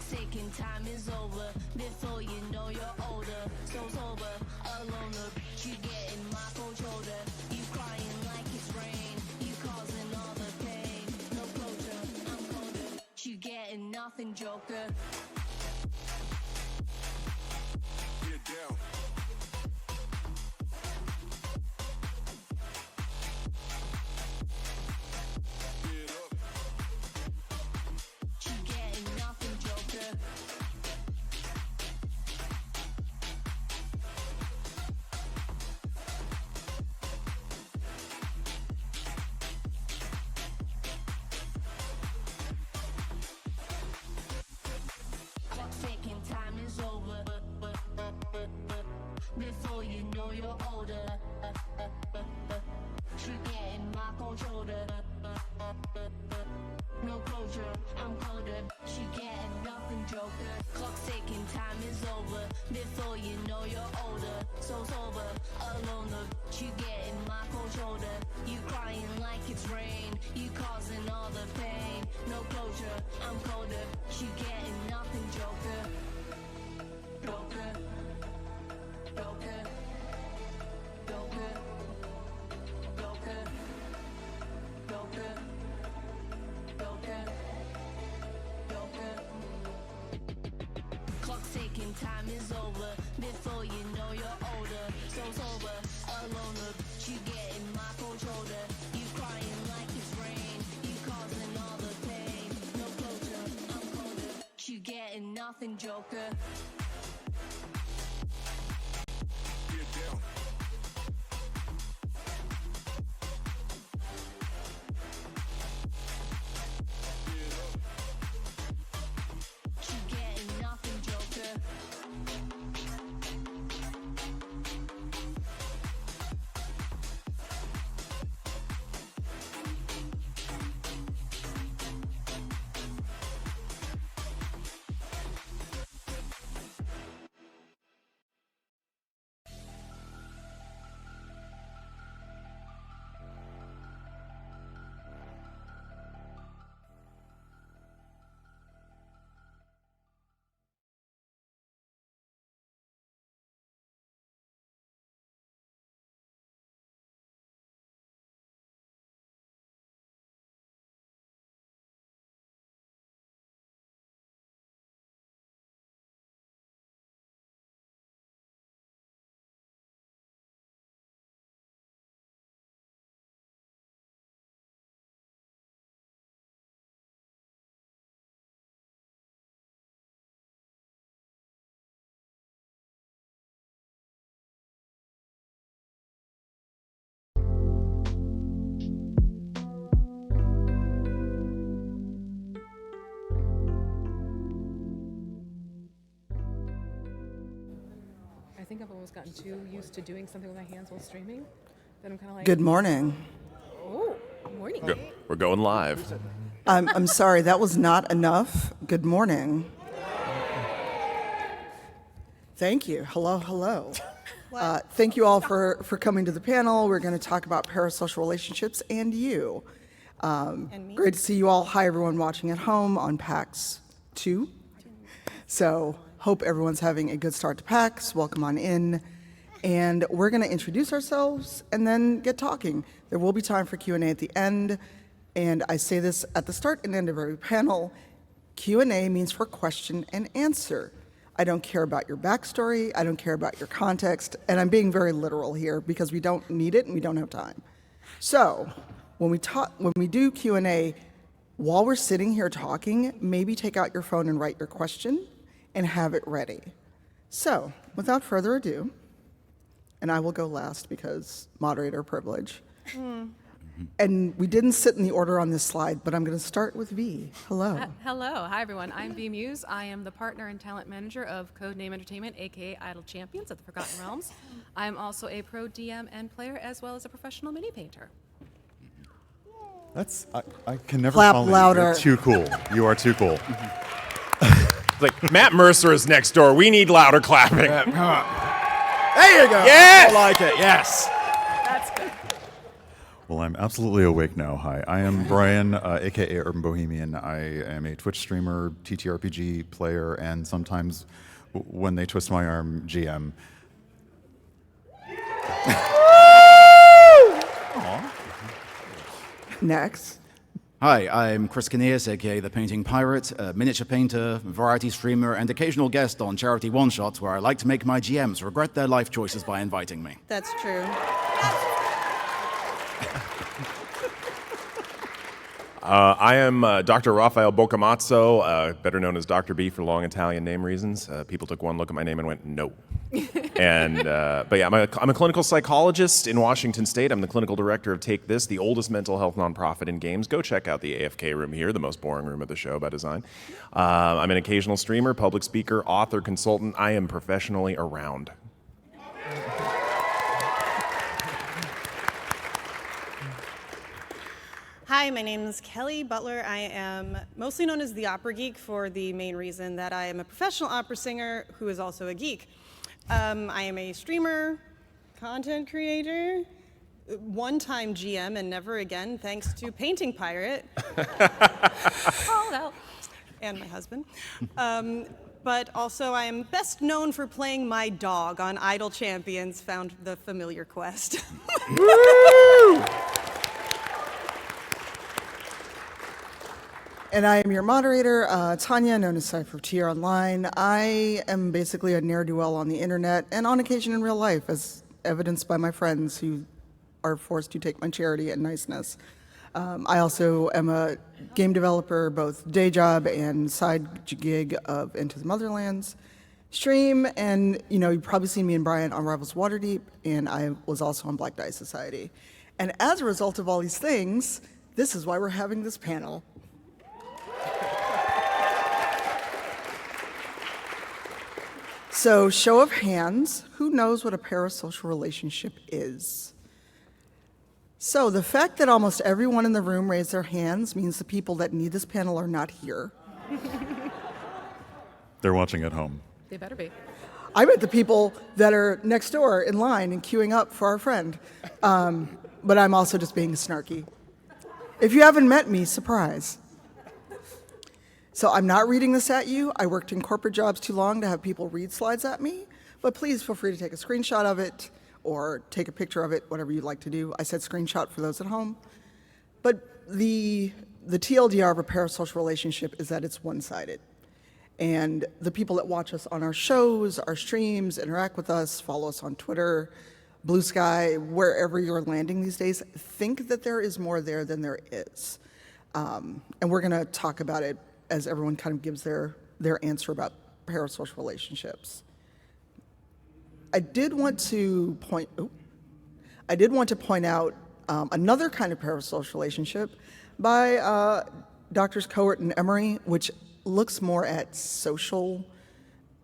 Ticking, time is over. Before you know you're older. So sober, alone, you getting my cold shoulder. You crying like it's rain. You causing all the pain. No closure, I'm colder. You getting nothing, Joker. Get down. Get up. You getting nothing, Joker. Clock ticking, time is over. Before you know you're older. You getting my cold shoulder. No closure, I'm colder. She getting nothing, Joker. Clock's ticking, time is over. Before you know you're older. So sober, alone, you getting my cold shoulder. You crying like it's rain. You causing all the pain. No closure, I'm colder. She getting nothing, Joker. Joker. Joker. Joker. Joker. Joker. Joker. Joker. Clock's ticking, time is over. Before you know you're older. So sober, alone, you getting my cold shoulder. You crying like it's rain. You causing all the pain. No closure, I'm colder. You getting nothing, Joker. Get down. Get up. You getting nothing, Joker. I think I've almost gotten too used to doing something with my hands while streaming that I'm kind of like, Good morning. oh, morning. We're going live. I'm sorry, that was not enough. Good morning. Thank you. Hello, hello. Thank you all for coming to the panel. We're going to talk about parasocial relationships and you. And me. Great to see you all. Hi, everyone watching at home on PAX 2. So hope everyone's having a good start to PAX. Welcome on in. And we're going to introduce ourselves and then get talking. There will be time for Q&A at the end. And I say this at the start and end of every panel. Q&A means for question and answer. I don't care about your backstory. I don't care about your context. And I'm being very literal here because we don't need it and we don't have time. So when we do Q&A, while we're sitting here talking, maybe take out your phone and write your question and have it ready. So without further ado, and I will go last because moderator privilege. And we didn't sit in the order on this slide, but I'm going to start with V. Hello. Hello. Hi, everyone. I'm V Muse. I am the partner and talent manager of Codename Entertainment, aka Idle Champions at the Forgotten Realms. I'm also a pro DM and player, as well as a professional mini painter. I can never Clap follow you. louder. You're too cool. You are too cool. It's like, Matt Mercer is next door. We need louder clapping. Come on. There you go. Yes! I like it. Yes. That's good. Well, I'm absolutely awake now. Hi, I am Brian, aka Urban Bohemian. I am a Twitch streamer, TTRPG player, and sometimes, when they twist my arm, GM. Next. Hi, I'm Chris Cinneas, aka the Painting Pirate, a miniature painter, variety streamer, and occasional guest on charity one-shots where I like to make my GMs regret their life choices by inviting me. That's true. I am Dr. Raffael Boccamazzo, better known as Dr. B for long Italian name reasons. People took one look at my name and went, no. But yeah, I'm a clinical psychologist in Washington State. I'm the clinical director of Take This, the oldest mental health nonprofit in games. Go check out the AFK room here, the most boring room of the show by design. I'm an occasional streamer, public speaker, author, consultant. I am professionally around. Hi, my name is Kelly Butler. I am mostly known as the Opera Geek for the main reason that I am a professional opera singer who is also a geek. I am a streamer, content creator, one-time GM, and never again, thanks to Painting Pirate. Called out. And my husband. But also I am best known for playing my dog on Idle Champions, found the familiar quest. And I am your moderator, Tanya, known as cypheroftyr online. I am basically a ne'er-do-well on the internet and on occasion in real life, as evidenced by my friends who are forced to take my charity and niceness. I also am a game developer, both day job and side gig of Into the Motherlands stream. And you've probably seen me and Brian on Rivals Waterdeep, and I was also on Black Die Society. And as a result of all these things, this is why we're having this panel. So, show of hands, who knows what a parasocial relationship is? So, the fact that almost everyone in the room raised their hands means the people that need this panel are not here. They're watching at home. They better be. I met the people that are next door in line and queuing up for our friend. But I'm also just being snarky. If you haven't met me, surprise. So I'm not reading this at you. I worked in corporate jobs too long to have people read slides at me, but please feel free to take a screenshot of it or take a picture of it, whatever you'd like to do. I said screenshot for those at home. But the TLDR of a parasocial relationship is that it's one-sided. And the people that watch us on our shows, our streams, interact with us, follow us on Twitter, Blue Sky, wherever you're landing these days, think that there is more there than there is. And we're going to talk about it as everyone kind of gives their answer about parasocial relationships. I did want to point out another kind of parasocial relationship by Drs. Cohort and Emery, which looks more at social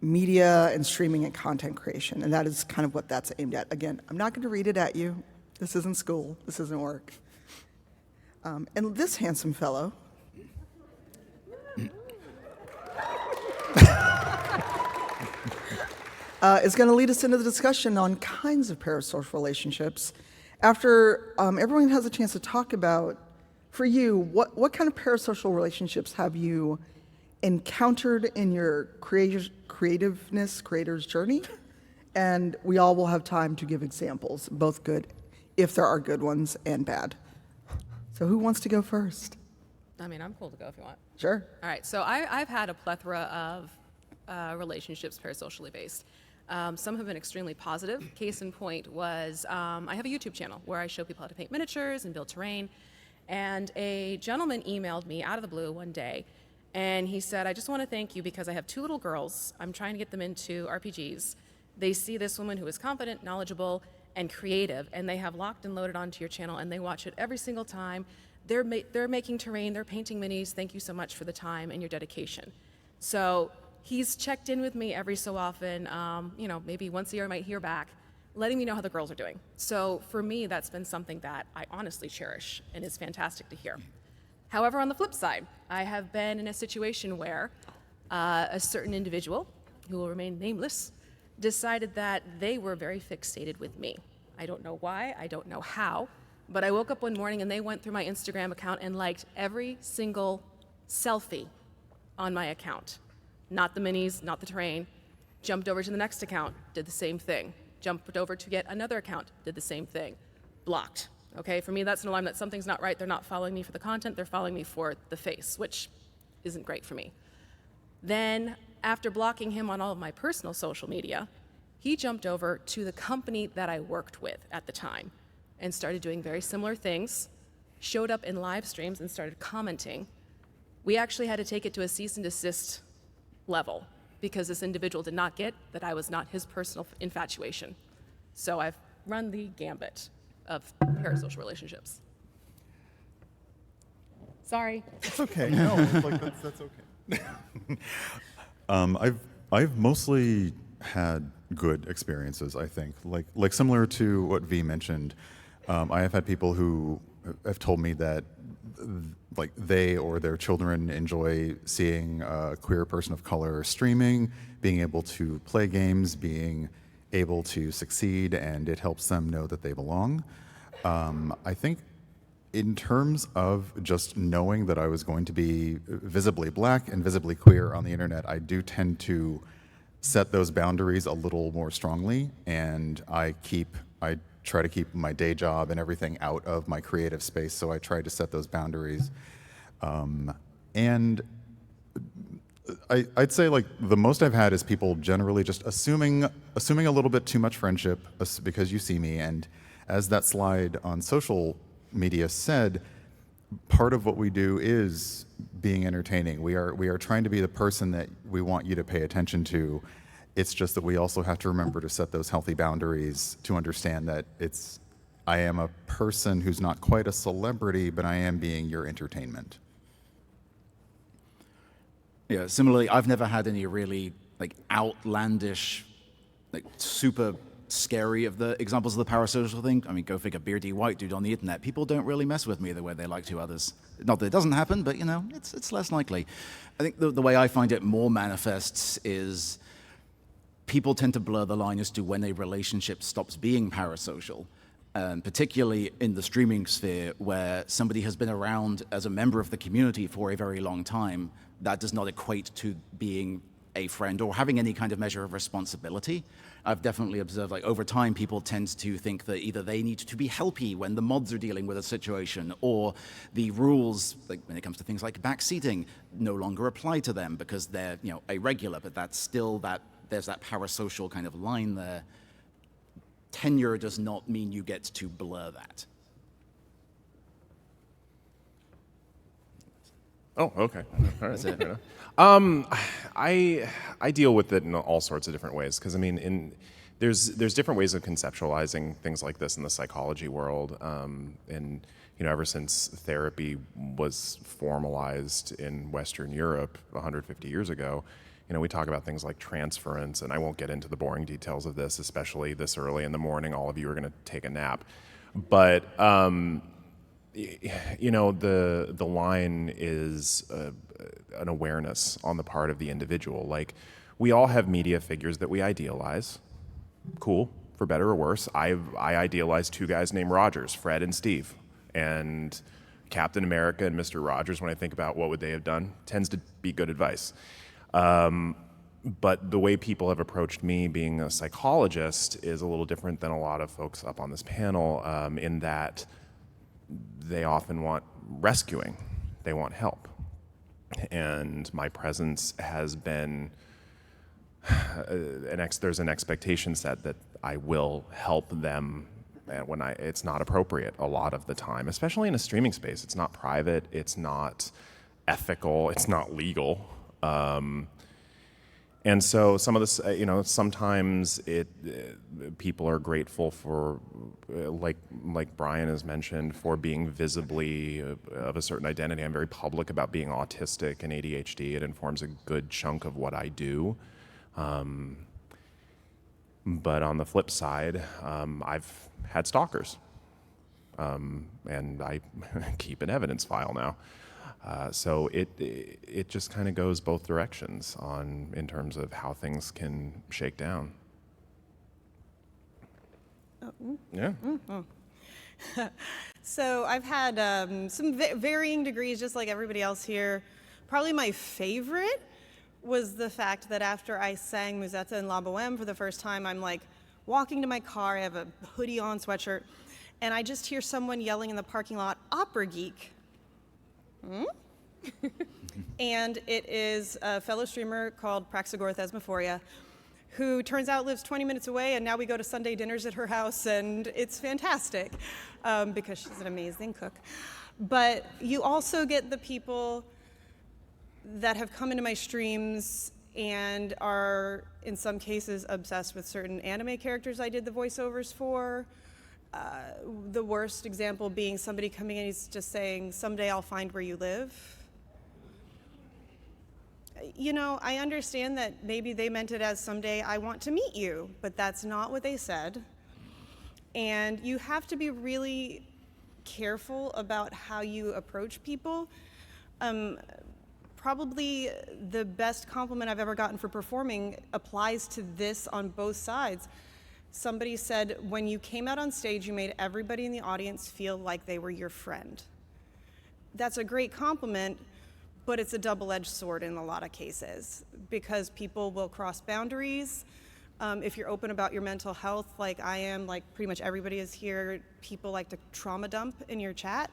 media and streaming and content creation, and that is kind of what that's aimed at. Again, I'm not going to read it at you. This isn't school. This isn't work. And this handsome fellow is going to lead us into the discussion on kinds of parasocial relationships. After everyone has a chance to talk about, for you, what kind of parasocial relationships have you encountered in your creator's journey? And we all will have time to give examples, both good, if there are good ones, and bad. So who wants to go first? I mean, I'm cool to go if you want. Sure. All right, so I've had a plethora of relationships parasocially based. Some have been extremely positive. Case in point was I have a YouTube channel where I show people how to paint miniatures and build terrain. And a gentleman emailed me out of the blue one day, and he said, I just want to thank you because I have 2 little girls. I'm trying to get them into RPGs. They see this woman who is confident, knowledgeable, and creative, and they have locked and loaded onto your channel, and they watch it every single time. They're making terrain, they're painting minis. Thank you so much for the time and your dedication. So he's checked in with me every so often, maybe once a year I might hear back, letting me know how the girls are doing. So for me, that's been something that I honestly cherish and is fantastic to hear. However, on the flip side, I have been in a situation where a certain individual, who will remain nameless, decided that they were very fixated with me. I don't know why, I don't know how, but I woke up one morning and they went through my Instagram account and liked every single selfie on my account. Not the minis, not the terrain. Jumped over to the next account, did the same thing. Jumped over to get another account, did the same thing. Blocked. Okay, for me that's an alarm that something's not right. They're not following me for the content, they're following me for the face, which isn't great for me. Then, after blocking him on all of my personal social media, he jumped over to the company that I worked with at the time and started doing very similar things, showed up in live streams and started commenting. We actually had to take it to a cease and desist level because this individual did not get that I was not his personal infatuation. So I've run the gambit of parasocial relationships. Sorry. It's okay. No, that's okay. I've mostly had good experiences, I think. Like similar to what V mentioned, I have had people who have told me that like they or their children enjoy seeing a queer person of color streaming, being able to play games, being able to succeed, and it helps them know that they belong. I think in terms of just knowing that I was going to be visibly black and visibly queer on the internet, I do tend to set those boundaries a little more strongly, and I try to keep my day job and everything out of my creative space, so I try to set those boundaries. And I'd say like the most I've had is people generally just assuming a little bit too much friendship because you see me, and as that slide on social media said, part of what we do is being entertaining. We are trying to be the person that we want you to pay attention to. It's just that we also have to remember to set those healthy boundaries to understand that I am a person who's not quite a celebrity, but I am being your entertainment. Yeah, similarly, I've never had any really like outlandish, like super scary of the examples of the parasocial thing. I mean, go figure, beardy white dude on the internet. People don't really mess with me the way they like to others. Not that it doesn't happen, but it's less likely. I think the way I find it more manifests is people tend to blur the line as to when a relationship stops being parasocial. Particularly in the streaming sphere, where somebody has been around as a member of the community for a very long time, that does not equate to being a friend or having any kind of measure of responsibility. I've definitely observed, like, over time, people tend to think that either they need to be helpy when the mods are dealing with a situation, or the rules, like when it comes to things like backseating, no longer apply to them because they're, a regular, but that's still there's that parasocial kind of line there. Tenure does not mean you get to blur that. Oh, okay. All right. Fair enough. I deal with it in all sorts of different ways because there's different ways of conceptualizing things like this in the psychology world, and ever since therapy was formalized in Western Europe 150 years ago, we talk about things like transference, and I won't get into the boring details of this, especially this early in the morning. All of you are going to take a nap, but the line is an awareness on the part of the individual. Like, we all have media figures that we idealize. Cool, for better or worse. I idealize two guys named Rogers, Fred and Steve, and Captain America and Mr. Rogers. When I think about what would they have done, tends to be good advice. But the way people have approached me being a psychologist is a little different than a lot of folks up on this panel, in that they often want rescuing, they want help. And my presence has been, there's an expectation set that I will help them when it's not appropriate a lot of the time, especially in a streaming space. It's not private, it's not ethical, it's not legal. And so some of this, sometimes people are grateful for, like Brian has mentioned, for being visibly of a certain identity. I'm very public about being autistic and ADHD. It informs a good chunk of what I do. But on the flip side, I've had stalkers, and I keep an evidence file now. So it just kind of goes both directions in terms of how things can shake down. Yeah. So I've had some varying degrees, just like everybody else here. Probably my favorite was the fact that after I sang Mus'e and La Bohème for the first time, I'm like walking to my car, I have a hoodie on, sweatshirt, and I just hear someone yelling in the parking lot, "Opera geek." And it is a fellow streamer called Praxagorth Esmaphoria, who turns out lives 20 minutes away, and now we go to Sunday dinners at her house, and it's fantastic because she's an amazing cook. But you also get the people that have come into my streams and are, in some cases, obsessed with certain anime characters I did the voiceovers for. The worst example being somebody coming in, he's just saying, "Someday I'll find where you live." I understand that maybe they meant it as "someday I want to meet you," but that's not what they said. And you have to be really careful about how you approach people. Probably the best compliment I've ever gotten for performing applies to this on both sides. Somebody said, when you came out on stage, you made everybody in the audience feel like they were your friend. That's a great compliment, but it's a double-edged sword in a lot of cases because people will cross boundaries. If you're open about your mental health, like I am, like pretty much everybody is here, people like to trauma dump in your chat.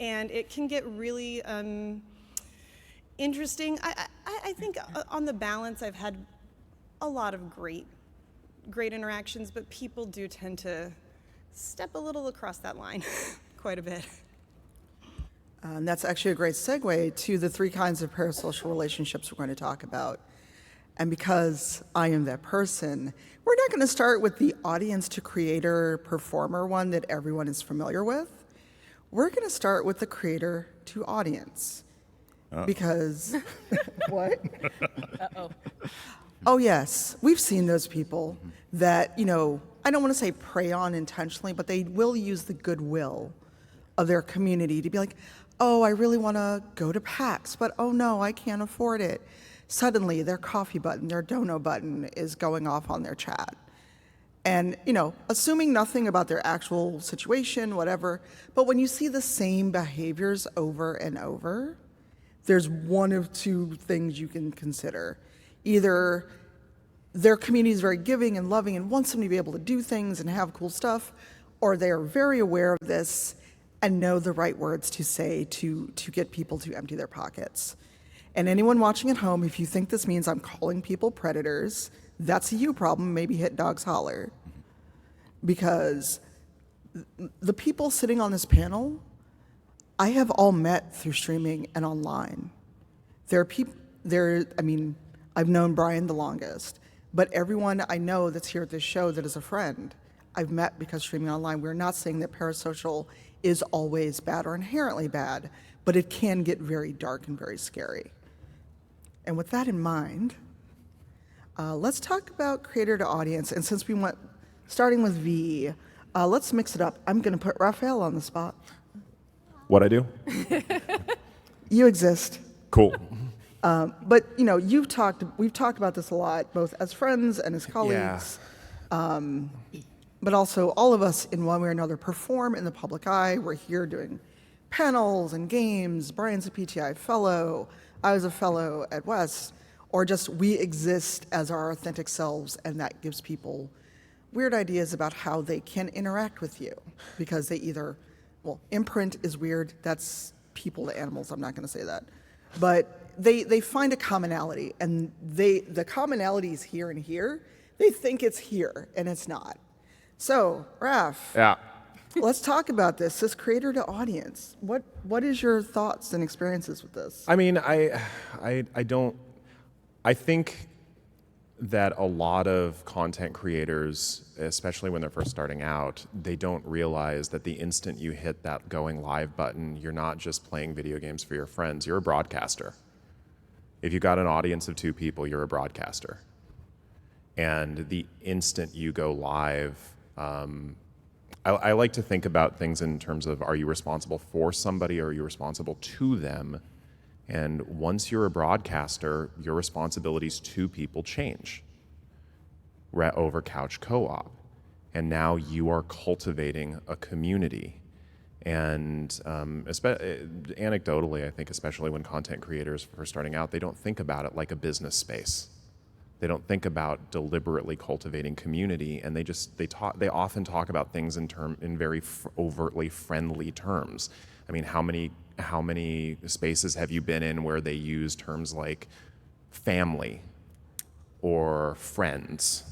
And it can get really interesting. I think on the balance, I've had a lot of great interactions, but people do tend to step a little across that line quite a bit. And that's actually a great segue to the 3 kinds of parasocial relationships we're going to talk about. And because I am that person, we're not going to start with the audience to creator performer one that everyone is familiar with. We're going to start with the creator to audience. Because, what? Uh-oh. Oh, yes. We've seen those people that, I don't want to say prey on intentionally, but they will use the goodwill of their community to be like, "Oh, I really want to go to PAX, but oh no, I can't afford it." Suddenly, their coffee button, their dono button is going off on their chat. And, assuming nothing about their actual situation, whatever, but when you see the same behaviors over and over, there's one of 2 things you can consider. Either their community is very giving and loving and wants them to be able to do things and have cool stuff, or they are very aware of this and know the right words to say to get people to empty their pockets. And anyone watching at home, if you think this means I'm calling people predators, that's a you problem. Maybe hit dogs holler. Because the people sitting on this panel, I have all met through streaming and online. There are people, I've known Brian the longest, but everyone I know that's here at this show that is a friend, I've met because streaming online. We're not saying that parasocial is always bad or inherently bad, but it can get very dark and very scary. And with that in mind, let's talk about creator to audience. And since we went, starting with V, let's mix it up. I'm going to put Raffael on the spot. What I do? You exist. Cool. But we've talked about this a lot, both as friends and as colleagues. But also all of us in one way or another perform in the public eye. We're here doing panels and games. Brian's a PTI fellow. I was a fellow at West. Or just we exist as our authentic selves, and that gives people weird ideas about how they can interact with you. Because they either, imprint is weird. That's people to animals. I'm not going to say that. But they find a commonality, and the commonality is here and here. They think it's here, and it's not. So, Raf, Yeah. let's talk about this creator to audience. What is your thoughts and experiences with this? I mean, I think that a lot of content creators, especially when they're first starting out, they don't realize that the instant you hit that going live button, you're not just playing video games for your friends, you're a broadcaster. If you got an audience of 2 people, you're a broadcaster. And the instant you go live, I like to think about things in terms of, are you responsible for somebody or are you responsible to them? And once you're a broadcaster, your responsibilities to people change over couch co-op. And now you are cultivating a community. And anecdotally, I think especially when content creators are starting out, they don't think about it like a business space. They don't think about deliberately cultivating community, and they often talk about things in very overtly friendly terms. I mean, how many spaces have you been in where they use terms like family or friends?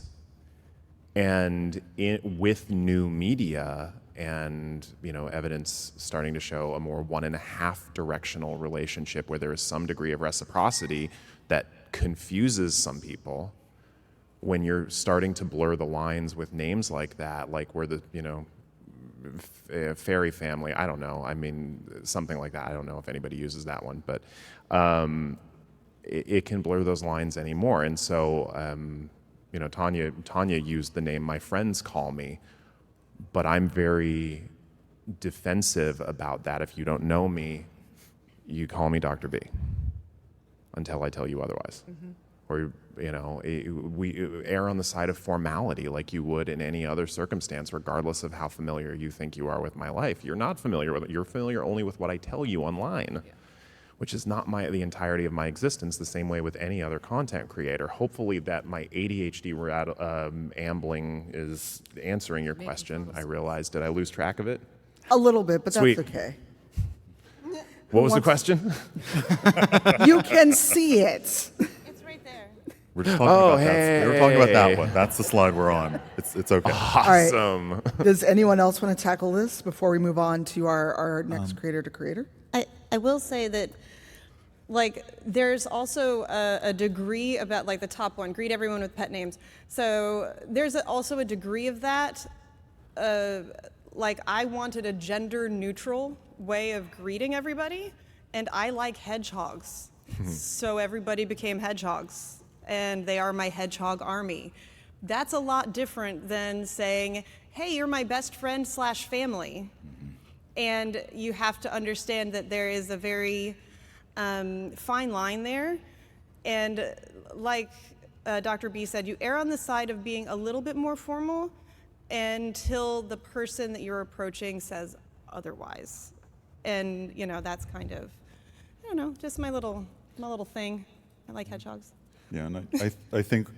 And with new media and evidence starting to show a more 1.5 directional relationship where there is some degree of reciprocity that confuses some people, when you're starting to blur the lines with names like that, like where the fairy family, I don't know, I mean something like that, I don't know if anybody uses that one, but it can blur those lines anymore. And so Tanya used the name my friends call me, but I'm very defensive about that. If you don't know me, you call me Dr. B until I tell you otherwise. Or we err on the side of formality like you would in any other circumstance, regardless of how familiar you think you are with my life. You're not familiar with it. You're familiar only with what I tell you online, which is not the entirety of my existence, the same way with any other content creator. Hopefully that my ADHD ambling is answering your question. I realized, did I lose track of it? A little bit, but Sweet. that's okay. What was the question? You can see it. It's right there. We're just talking about hey. that. We were talking about that one. That's the slide we're on. It's okay. Awesome. Does anyone else want to tackle this before we move on to our next creator to creator? I will say that, like, there's also a degree about, like, the top one, greet everyone with pet names. So there's also a degree of that. Like, I wanted a gender neutral way of greeting everybody, and I like hedgehogs. So everybody became hedgehogs, and they are my hedgehog army. That's a lot different than saying, hey, you're my best friend / family. And you have to understand that there is a very fine line there. And like Dr. B said, you err on the side of being a little bit more formal until the person that you're approaching says otherwise. And, that's kind of, I don't know, just my little thing. I like hedgehogs. Yeah, and I think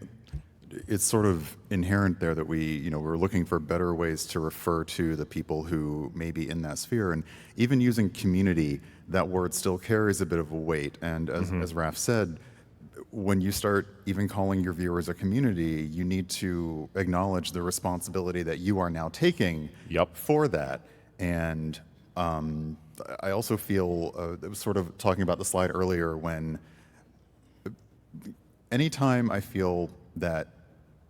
it's sort of inherent there that we're looking for better ways to refer to the people who may be in that sphere. And even using community, that word still carries a bit of a weight. And as Raph said, when you start even calling your viewers a community, you need to acknowledge the responsibility that you are now taking for that. And I also feel, it was sort of talking about the slide earlier, when anytime I feel that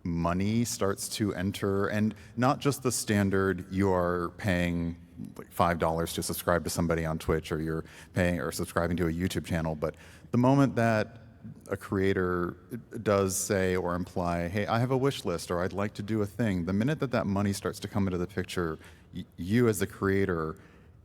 money starts to enter, and not just the standard, you are paying like $5 to subscribe to somebody on Twitch, or you're paying or subscribing to a YouTube channel, but the moment that a creator does say or imply, hey, I have a wish list, or I'd like to do a thing, the minute that money starts to come into the picture, you as the creator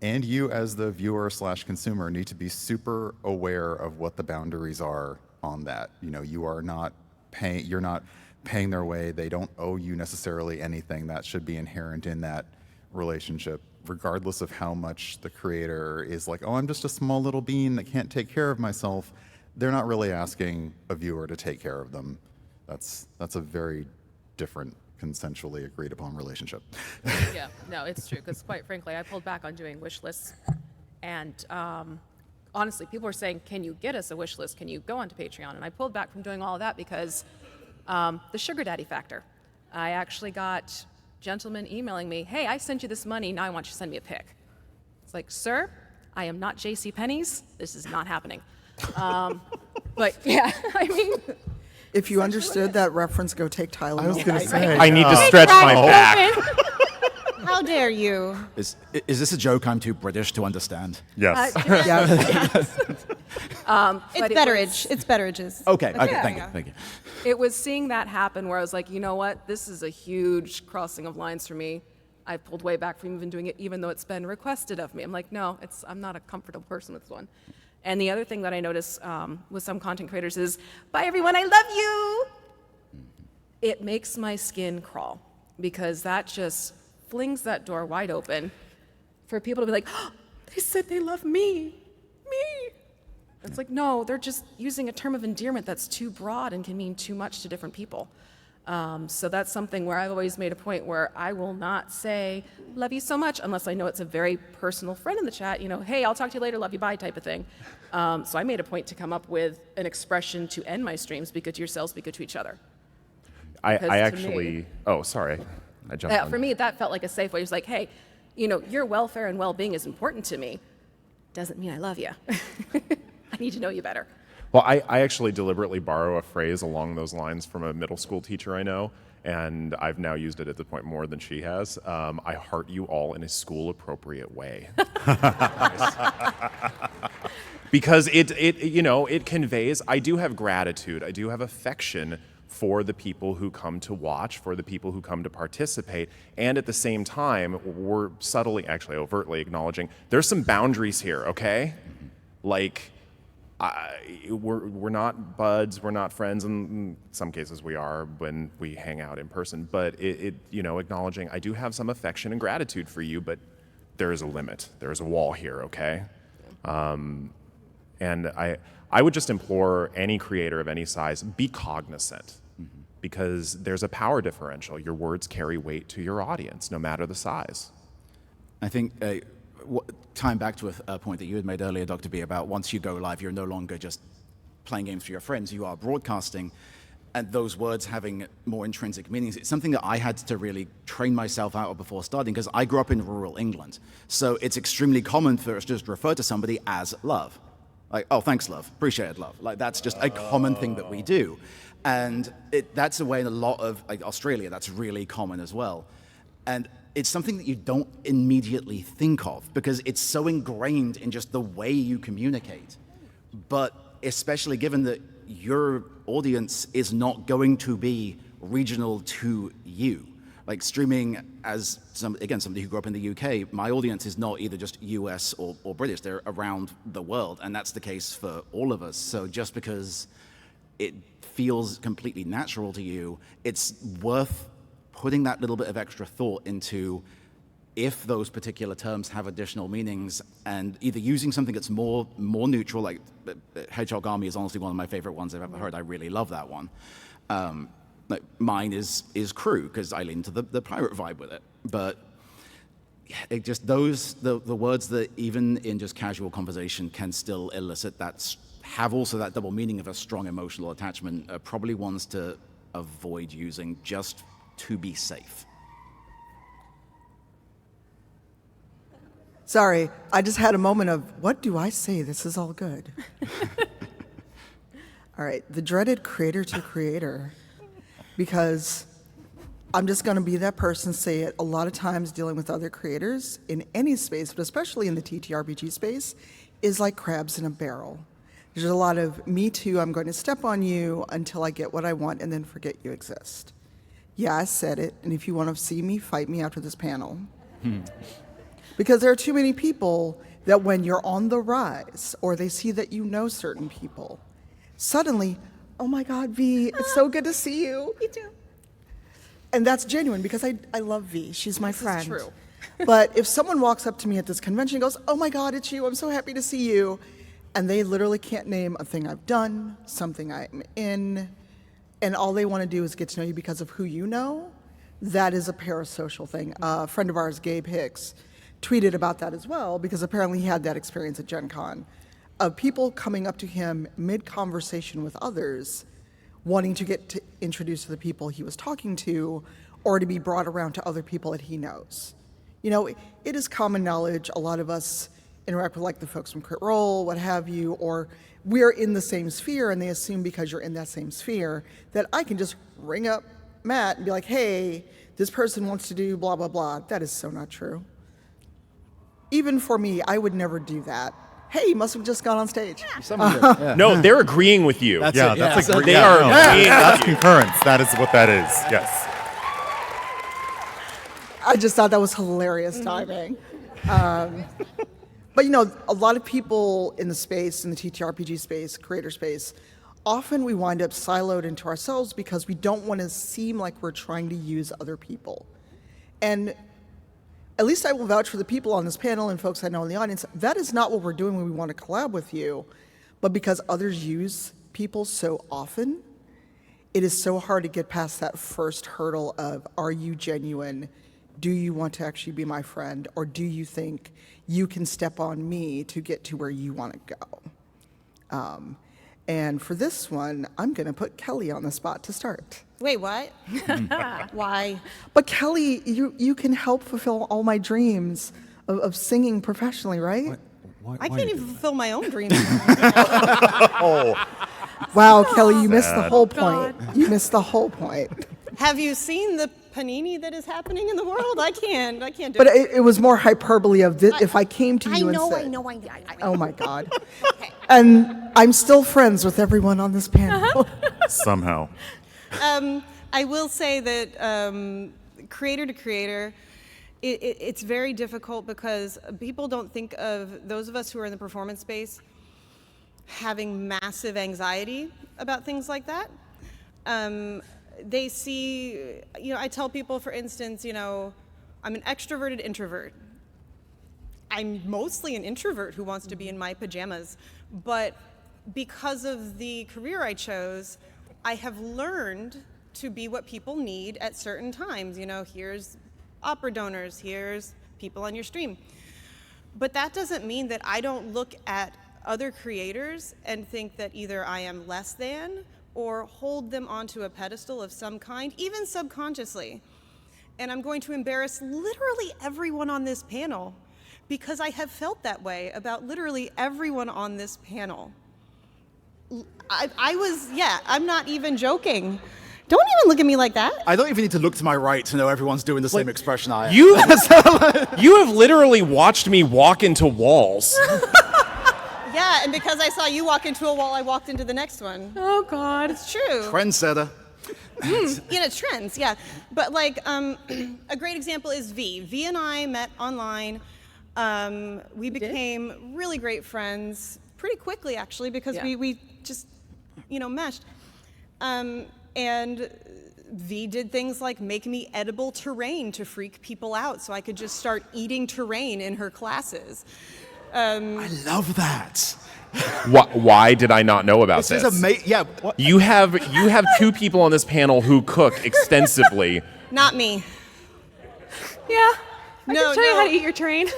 and you as the viewer / consumer need to be super aware of what the boundaries are on that. You are not paying, you're not paying their way. They don't owe you necessarily anything. That should be inherent in that relationship, regardless of how much the creator is like, oh, I'm just a small little bean that can't take care of myself. They're not really asking a viewer to take care of them. That's a very different, consensually agreed upon relationship. Yeah, no, it's true, because quite frankly, I pulled back on doing wish lists. And honestly, people were saying, can you get us a wish list? Can you go onto Patreon? And I pulled back from doing all of that because the sugar daddy factor. I actually got gentlemen emailing me, hey, I sent you this money, now I want you to send me a pic. It's like, sir, I am not JCPenney's. This is not happening. But yeah, I mean, If you understood that reference, go take Tylenol. I was going to say. I need to stretch my back. How dare you? Is this a joke I'm too British to understand? Yes. It's Betteridge. It's Betteridge's. Okay, thank you. It was seeing that happen where I was like, you know what? This is a huge crossing of lines for me. I pulled way back from even doing it, even though it's been requested of me. I'm like, no, I'm not a comfortable person with this one. And the other thing that I notice with some content creators is, bye everyone, I love you. It makes my skin crawl because that just flings that door wide open for people to be like, oh, they said they love me. It's like, no, they're just using a term of endearment that's too broad and can mean too much to different people. So that's something where I've always made a point where I will not say, love you so much, unless I know it's a very personal friend in the chat, hey, I'll talk to you later, love you, bye, type of thing. So I made a point to come up with an expression to end my streams, be good to yourselves, be good to each other. I to actually, me- oh, sorry. I jumped on. For me, that felt like a safe way. It's like, hey, your welfare and well-being is important to me. Doesn't mean I love you. I need to know you better. Well, I actually deliberately borrow a phrase along those lines from a middle school teacher I know, and I've now used it at this point more than she has. I heart you all in a school-appropriate way. Because it conveys, I do have gratitude, I do have affection for the people who come to watch, for the people who come to participate, and at the same time, we're subtly, actually overtly acknowledging, there's some boundaries here, okay? Like, we're not buds, we're not friends, and in some cases we are when we hang out in person, but acknowledging I do have some affection and gratitude for you, but there is a limit, there is a wall here, okay? And I would just implore any creator of any size, be cognizant, because there's a power differential. Your words carry weight to your audience, no matter the size. I think, tying back to a point that you had made earlier, Dr. B, about once you go live, you're no longer just playing games for your friends, you are broadcasting, and those words having more intrinsic meanings. It's something that I had to really train myself out of before starting, because I grew up in rural England. So it's extremely common for us to just refer to somebody as love. Like, oh, thanks, love. Appreciate it, love. Like, that's just a common thing that we do. And that's a way in a lot of, like Australia, that's really common as well. And it's something that you don't immediately think of because it's so ingrained in just the way you communicate. But especially given that your audience is not going to be regional to you. Like streaming, as somebody who grew up in the UK, my audience is not either just US or British, they're around the world, and that's the case for all of us. So just because it feels completely natural to you, it's worth putting that little bit of extra thought into if those particular terms have additional meanings, and either using something that's more neutral, like Hedgehog Army is honestly one of my favorite ones I've ever heard. I really love that one. Like mine is crew, because I lean to the pirate vibe with it. But it just the words that even in just casual conversation can still elicit that, have also that double meaning of a strong emotional attachment, are probably ones to avoid using just to be safe. Sorry, I just had a moment of, what do I say? This is all good. All right, the dreaded creator to creator, because I'm just going to be that person, say it a lot of times dealing with other creators in any space, but especially in the TTRPG space, is like crabs in a barrel. There's a lot of me too, I'm going to step on you until I get what I want and then forget you exist. Yeah, I said it, and if you want to see me, fight me after this panel. Because there are too many people that when you're on the rise, or they see that you know certain people, suddenly, oh my God, V, it's so good to see you. Me too. And that's genuine, because I love V, she's my friend. This is true. But if someone walks up to me at this convention and goes, oh my God, it's you, I'm so happy to see you, and they literally can't name a thing I've done, something I'm in, and all they want to do is get to know you because of who you know, that is a parasocial thing. A friend of ours, Gabe Hicks, tweeted about that as well, because apparently he had that experience at Gen Con, of people coming up to him mid-conversation with others, wanting to get introduced to the people he was talking to, or to be brought around to other people that he knows. You know, it is common knowledge, a lot of us interact with like the folks from Crit Roll, what have you, or we're in the same sphere and they assume because you're in that same sphere that I can just ring up Matt and be like, hey, this person wants to do blah, blah, blah. That is so not true. Even for me, I would never do that. Hey, you must have just got on stage. No, they're agreeing with you. That's Yeah, it. that's Yeah. like They are agreeing that's with you. concurrence. That is what that is. Yes. I just thought that was hilarious timing. But a lot of people in the space, in the TTRPG space, creator space, often we wind up siloed into ourselves because we don't want to seem like we're trying to use other people. And at least I will vouch for the people on this panel and folks I know in the audience, that is not what we're doing when we want to collab with you. But because others use people so often, it is so hard to get past that first hurdle of, are you genuine? Do you want to actually be my friend? Or do you think you can step on me to get to where you want to go? And for this one, I'm going to put Kelly on the spot to start. Wait, what? Why? But Kelly, you can help fulfill all my dreams of singing professionally, right? I can't even fulfill my own dreams. Wow, Kelly, you missed the whole point. You missed the whole point. Have you seen the panini that is happening in the world? I can't do But it. it was more hyperbole of this, if I came to you and said, I know. oh my God. And I'm still friends with everyone on this panel. Somehow. I will say that creator to creator, it's very difficult because people don't think of those of us who are in the performance space having massive anxiety about things like that. They see, I tell people, for instance, I'm an extroverted introvert. I'm mostly an introvert who wants to be in my pajamas, but because of the career I chose, I have learned to be what people need at certain times. Here's opera donors, here's people on your stream. But that doesn't mean that I don't look at other creators and think that either I am less than or hold them onto a pedestal of some kind, even subconsciously. And I'm going to embarrass literally everyone on this panel because I have felt that way about literally everyone on this panel. I'm not even joking. Don't even look at me like that. I don't even need to look to my right to know everyone's doing the same expression I am. You have literally watched me walk into walls. Yeah, and because I saw you walk into a wall, I walked into the next one. Oh, God. It's true. Trendsetter. Trends, yeah. But a great example is V. V and I met online. We became really great friends pretty quickly, actually, because we just, meshed. And V did things like make me edible terrain to freak people out so I could just start eating terrain in her classes. I love that. Why did I not know about this? This is amazing. Yeah. What? You have two people on this panel who cook extensively. Not me. Yeah. I No, can show you no. how to eat your train.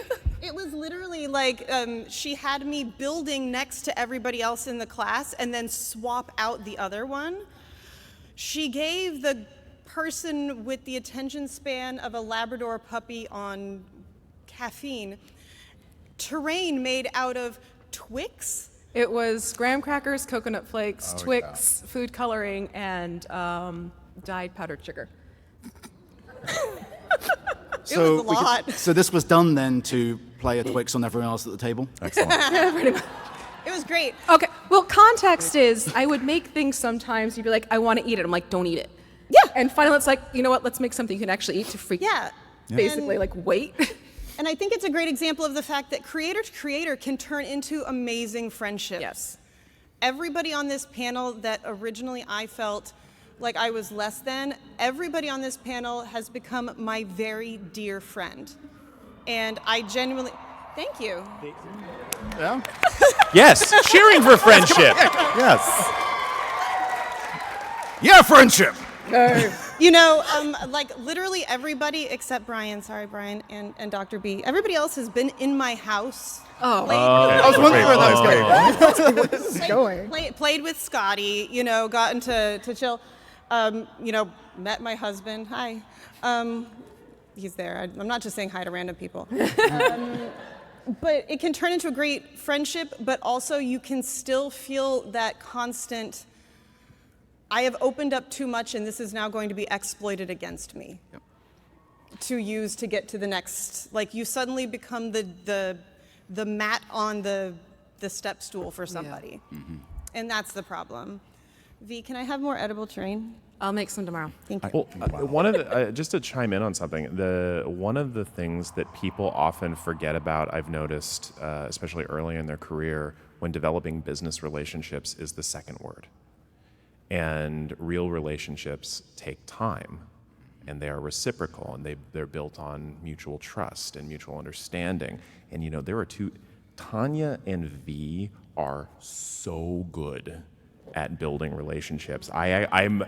It was literally like she had me building next to everybody else in the class and then swap out the other one. She gave the person with the attention span of a Labrador puppy on caffeine terrain made out of Twix. It was graham crackers, coconut flakes, Twix, food coloring, and dyed powdered sugar. It was a lot. So this was done then to play a Twix on everyone else at the table? Excellent. It was great. Okay, well, context is I would make things sometimes, you'd be like, I want to eat it. I'm like, don't eat it. Yeah. And finally it's like, you know what, let's make something you can actually eat to freak, Yeah. basically, And- like, wait. And I think it's a great example of the fact that creator to creator can turn into amazing friendships. Yes. Everybody on this panel that originally I felt like I was less than, everybody on this panel has become my very dear friend. And I genuinely, thank you. Yeah. Yes, cheering for friendship. Yes. Yeah, friendship. Like literally everybody except Brian, sorry Brian, and Dr. B, everybody else has been in my house. Oh. I was wondering where that was going. Where this is going. Played with Scotty, gotten to chill. Met my husband. Hi. He's there. I'm not just saying hi to random people. But it can turn into a great friendship, but also you can still feel that constant, I have opened up too much and this is now going to be exploited against me. Yep. To use to get to the next, like you suddenly become the mat on the step stool for somebody. And that's the problem. V, can I have more edible terrain? I'll make some tomorrow. Thank you. Well, one of the, just to chime in on something, one of the things that people often forget about, I've noticed, especially early in their career, when developing business relationships, is the second word. And real relationships take time, and they are reciprocal, and they're built on mutual trust and mutual understanding. And there are Tanya and V are so good at building relationships. I'm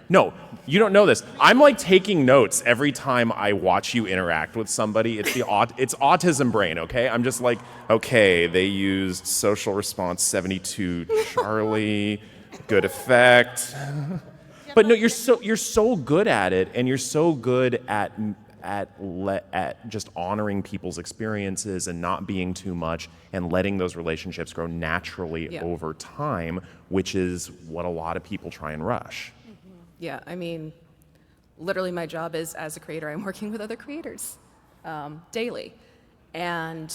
no, you don't know this. I'm like taking notes every time I watch you interact with somebody. It's it's autism brain, okay? I'm just like, okay, they used social response 72 Charlie, good effect. But no, you're so good at it, and you're so good at just honoring people's experiences and not being too much and letting those relationships grow naturally over time, which is what a lot of people try and rush. Yeah, I mean, literally my job is, as a creator, I'm working with other creators daily. And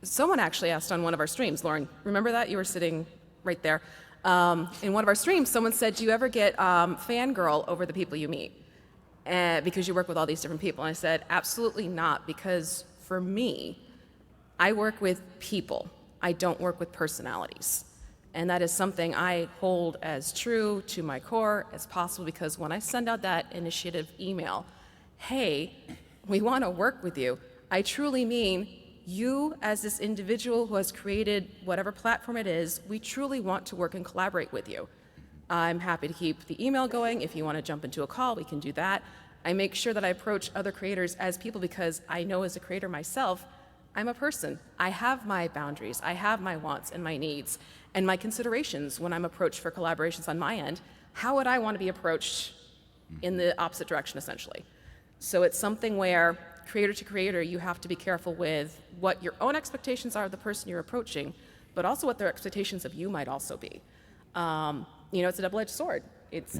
someone actually asked on one of our streams, Lauren, remember that? You were sitting right there. In one of our streams, someone said, do you ever get fangirl over the people you meet? Because you work with all these different people. And I said, absolutely not, because for me, I work with people. I don't work with personalities. And that is something I hold as true to my core as possible, because when I send out that initiative email, hey, we want to work with you, I truly mean you as this individual who has created whatever platform it is, we truly want to work and collaborate with you. I'm happy to keep the email going. If you want to jump into a call, we can do that. I make sure that I approach other creators as people, because I know as a creator myself, I'm a person. I have my boundaries. I have my wants and my needs and my considerations when I'm approached for collaborations on my end. How would I want to be approached in the opposite direction, essentially? So it's something where creator to creator, you have to be careful with what your own expectations are of the person you're approaching, but also what their expectations of you might also be. It's a double-edged sword.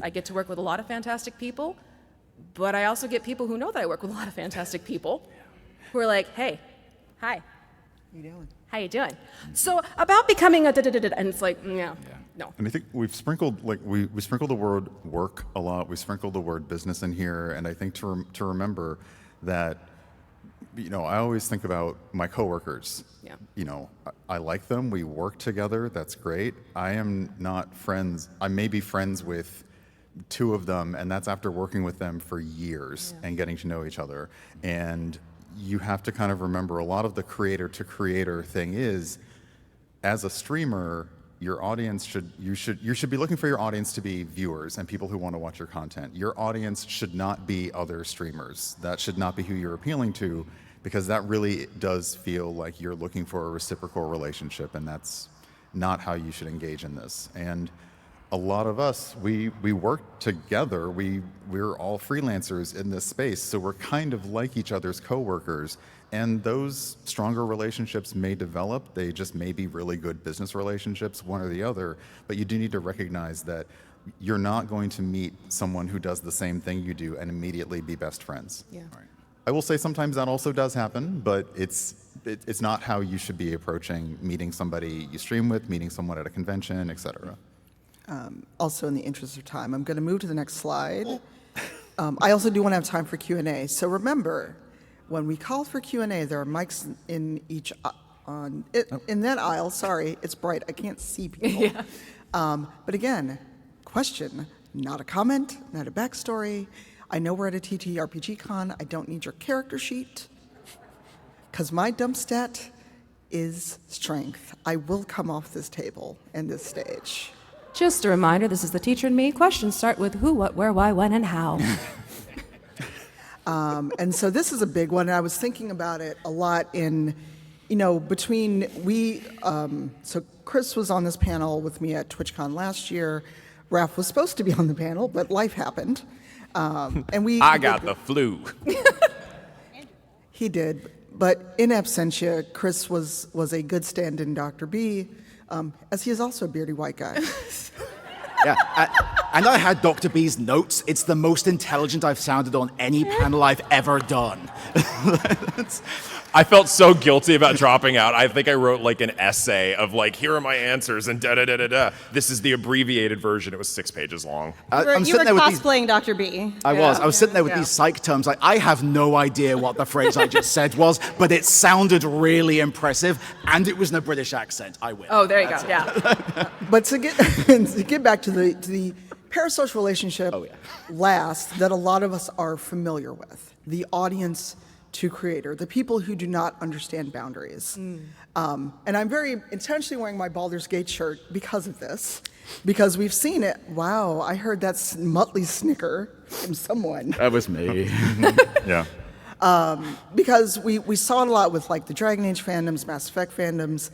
I get to work with a lot of fantastic people, but I also get people who know that I work with a lot of fantastic people who are like, hey, hi. How you doing? How you doing? So about becoming a da-da-da-da, and it's like, no. And I think we've sprinkled, we sprinkled the word work a lot. We sprinkled the word business in here. And I think to remember that, I always think about my coworkers. Yeah. I like them. We work together. That's great. I am not friends. I may be friends with two of them, and that's after working with them for years and getting to know each other. And you have to kind of remember, a lot of the creator to creator thing is, as a streamer, your audience you should be looking for your audience to be viewers and people who want to watch your content. Your audience should not be other streamers. That should not be who you're appealing to, because that really does feel like you're looking for a reciprocal relationship, and that's not how you should engage in this. And a lot of us, we work together. We're all freelancers in this space, so we're kind of like each other's coworkers. And those stronger relationships may develop. They just may be really good business relationships, one or the other. But you do need to recognize that you're not going to meet someone who does the same thing you do and immediately be best friends. Yeah. Right. I will say sometimes that also does happen, but it's not how you should be approaching meeting somebody you stream with, meeting someone at a convention, etc. Also, in the interest of time, I'm going to move to the next slide. I also do want to have time for Q&A. So remember, when we call for Q&A, there are mics in each in that aisle. Sorry, it's bright. I can't see people. But again, question, not a comment, not a backstory. I know we're at a TTRPG con. I don't need your character sheet, because my dump stat is strength. I will come off this table and this stage. Just a reminder, this is the teacher and me. Questions start with who, what, where, why, when, and how. And so this is a big one. And I was thinking about it a lot in, between so Chris was on this panel with me at TwitchCon last year. Raph was supposed to be on the panel, but life happened. And I got the flu. He did. But in absentia, Chris was a good stand-in Dr. B, as he is also a beardy white guy. Yeah, and I had Dr. B's notes. It's the most intelligent I've sounded on any panel I've ever done. I felt so guilty about dropping out. I think I wrote like an essay of like, here are my answers and da-da-da-da-da. This is the abbreviated version. It was 6 pages long. You were cosplaying Dr. B. I was sitting there with these psych terms. Like, I have no idea what the phrase I just said was, but it sounded really impressive, and it was in a British accent. I win. Oh, there you go. Yeah. But to get back to the parasocial relationship last that a lot of us are familiar with, the audience to creator, the people who do not understand boundaries. And I'm very intentionally wearing my Baldur's Gate shirt because of this, because we've seen it. Wow, I heard that Muttley snicker from someone. That was me. Yeah. Because we saw it a lot with like the Dragon Age fandoms, Mass Effect fandoms,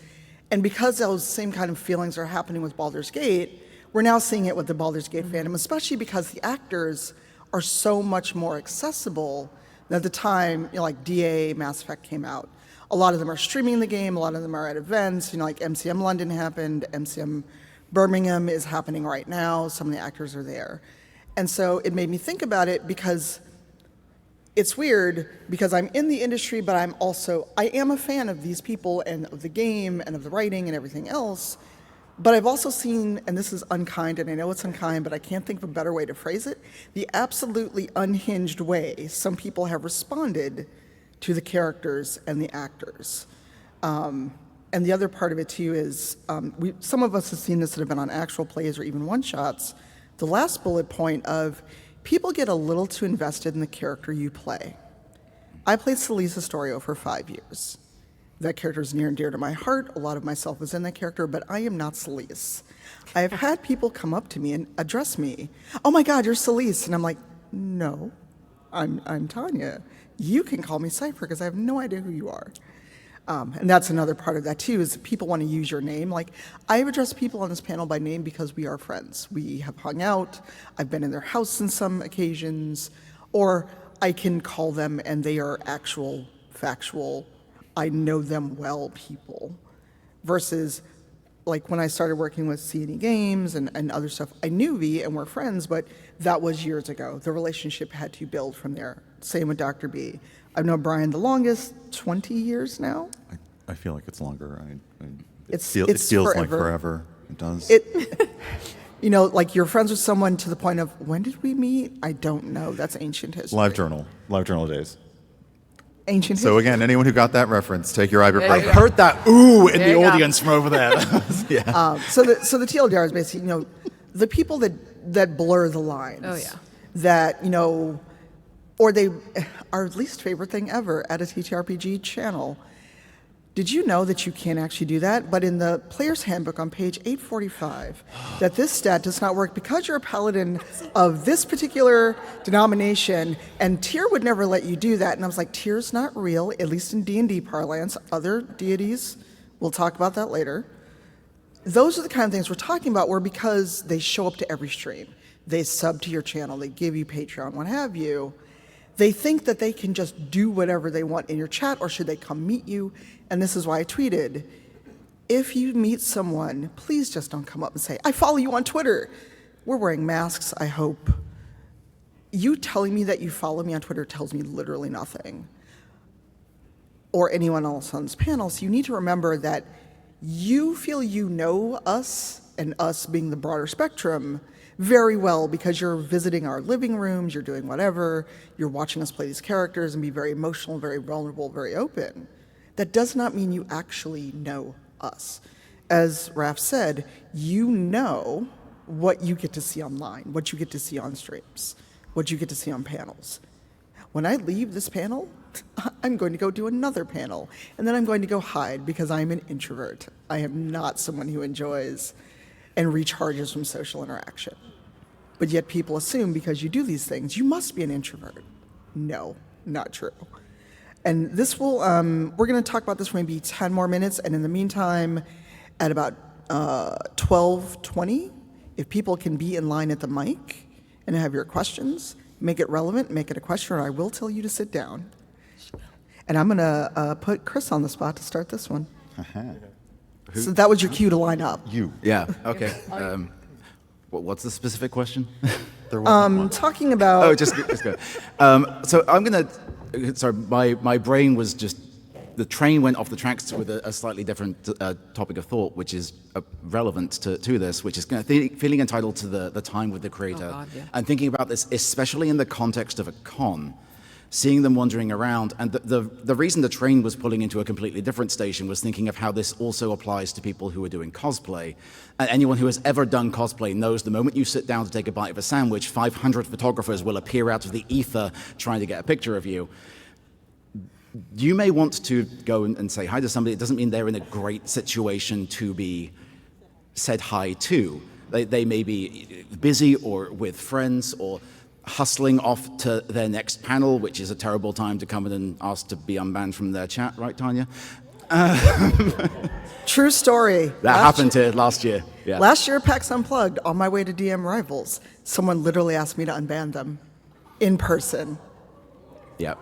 and because those same kind of feelings are happening with Baldur's Gate, we're now seeing it with the Baldur's Gate fandom, especially because the actors are so much more accessible. At the time, like DA, Mass Effect came out, a lot of them are streaming the game, a lot of them are at events, like MCM London happened, MCM Birmingham is happening right now, some of the actors are there. And so it made me think about it because it's weird, because I'm in the industry, but I am a fan of these people and of the game and of the writing and everything else. But I've also seen, and this is unkind, and I know it's unkind, but I can't think of a better way to phrase it, the absolutely unhinged way some people have responded to the characters and the actors. And the other part of it, too, is some of us have seen this that have been on actual plays or even one-shots. The last bullet point of people get a little too invested in the character you play. I played Celise Astorio for 5 years. That character is near and dear to my heart. A lot of myself is in that character, but I am not Celise. I have had people come up to me and address me. Oh my God, you're Celise. And I'm like, no, I'm Tanya. You can call me Cypher because I have no idea who you are. And that's another part of that too, is people want to use your name. Like, I have addressed people on this panel by name because we are friends. We have hung out. I've been in their house on some occasions, or I can call them and they are actual, factual, I know them well people, versus like when I started working with C&E Games and other stuff, I knew V and we're friends, but that was years ago. The relationship had to build from there. Same with Dr. B. I've known Brian the longest, 20 years now. I feel like it's longer. It It's feels forever. like forever. It does. Like you're friends with someone to the point of, when did we meet? I don't know. That's ancient history. Live journal days. Ancient So history. again, anyone who got that reference, take your ibuprofen. I heard that ooh in There the you go. audience from over there. Yeah. So the TLDR is basically, the people that blur the lines. Oh, yeah. That, or they, our least favorite thing ever at a TTRPG channel. Did you know that you can't actually do that? But in the player's handbook on page 845, that this stat does not work because you're a paladin of this particular denomination, and Tyr would never let you do that. And I was like, Tyr's not real, at least in D&D parlance. Other deities, we'll talk about that later. Those are the kind of things we're talking about, where because they show up to every stream, they sub to your channel, they give you Patreon, what have you, they think that they can just do whatever they want in your chat, or should they come meet you? And this is why I tweeted, if you meet someone, please just don't come up and say, I follow you on Twitter. We're wearing masks, I hope. You telling me that you follow me on Twitter tells me literally nothing. Or anyone else on this panel. So you need to remember that you feel you know us, and us being the broader spectrum, very well because you're visiting our living rooms, you're doing whatever, you're watching us play these characters and be very emotional, very vulnerable, very open. That does not mean you actually know us. As Raph said, you know what you get to see online, what you get to see on streams, what you get to see on panels. When I leave this panel, I'm going to go do another panel, and then I'm going to go hide because I'm an introvert. I am not someone who enjoys and recharges from social interaction. But yet people assume because you do these things, you must be an introvert. No, not true. And this will, we're gonna talk about this for maybe 10 more minutes, and in the meantime, at about 12:20, if people can be in line at the mic and have your questions, make it relevant, make it a question, or I will tell you to sit down. And I'm going to put Chris on the spot to start this one. So that was your cue to line up. You. Yeah. Okay. What's the specific question? There wasn't one. Talking about... Oh, just go. So I'm gonna. Sorry, my brain was just. The train went off the tracks with a slightly different topic of thought, which is relevant to this, which is feeling entitled to the time with the creator, God, yeah. and thinking about this, especially in the context of a con, seeing them wandering around, and the reason the train was pulling into a completely different station was thinking of how this also applies to people who are doing cosplay. And anyone who has ever done cosplay knows the moment you sit down to take a bite of a sandwich, 500 photographers will appear out of the ether trying to get a picture of you. You may want to go and say hi to somebody. It doesn't mean they're in a great situation to be said hi to. They may be busy or with friends or hustling off to their next panel, which is a terrible time to come in and ask to be unbanned from their chat, right, Tanya? True story. That happened here last year. Yeah. Last year, PAX Unplugged, on my way to DM Rivals, someone literally asked me to unban them in person. Yeah.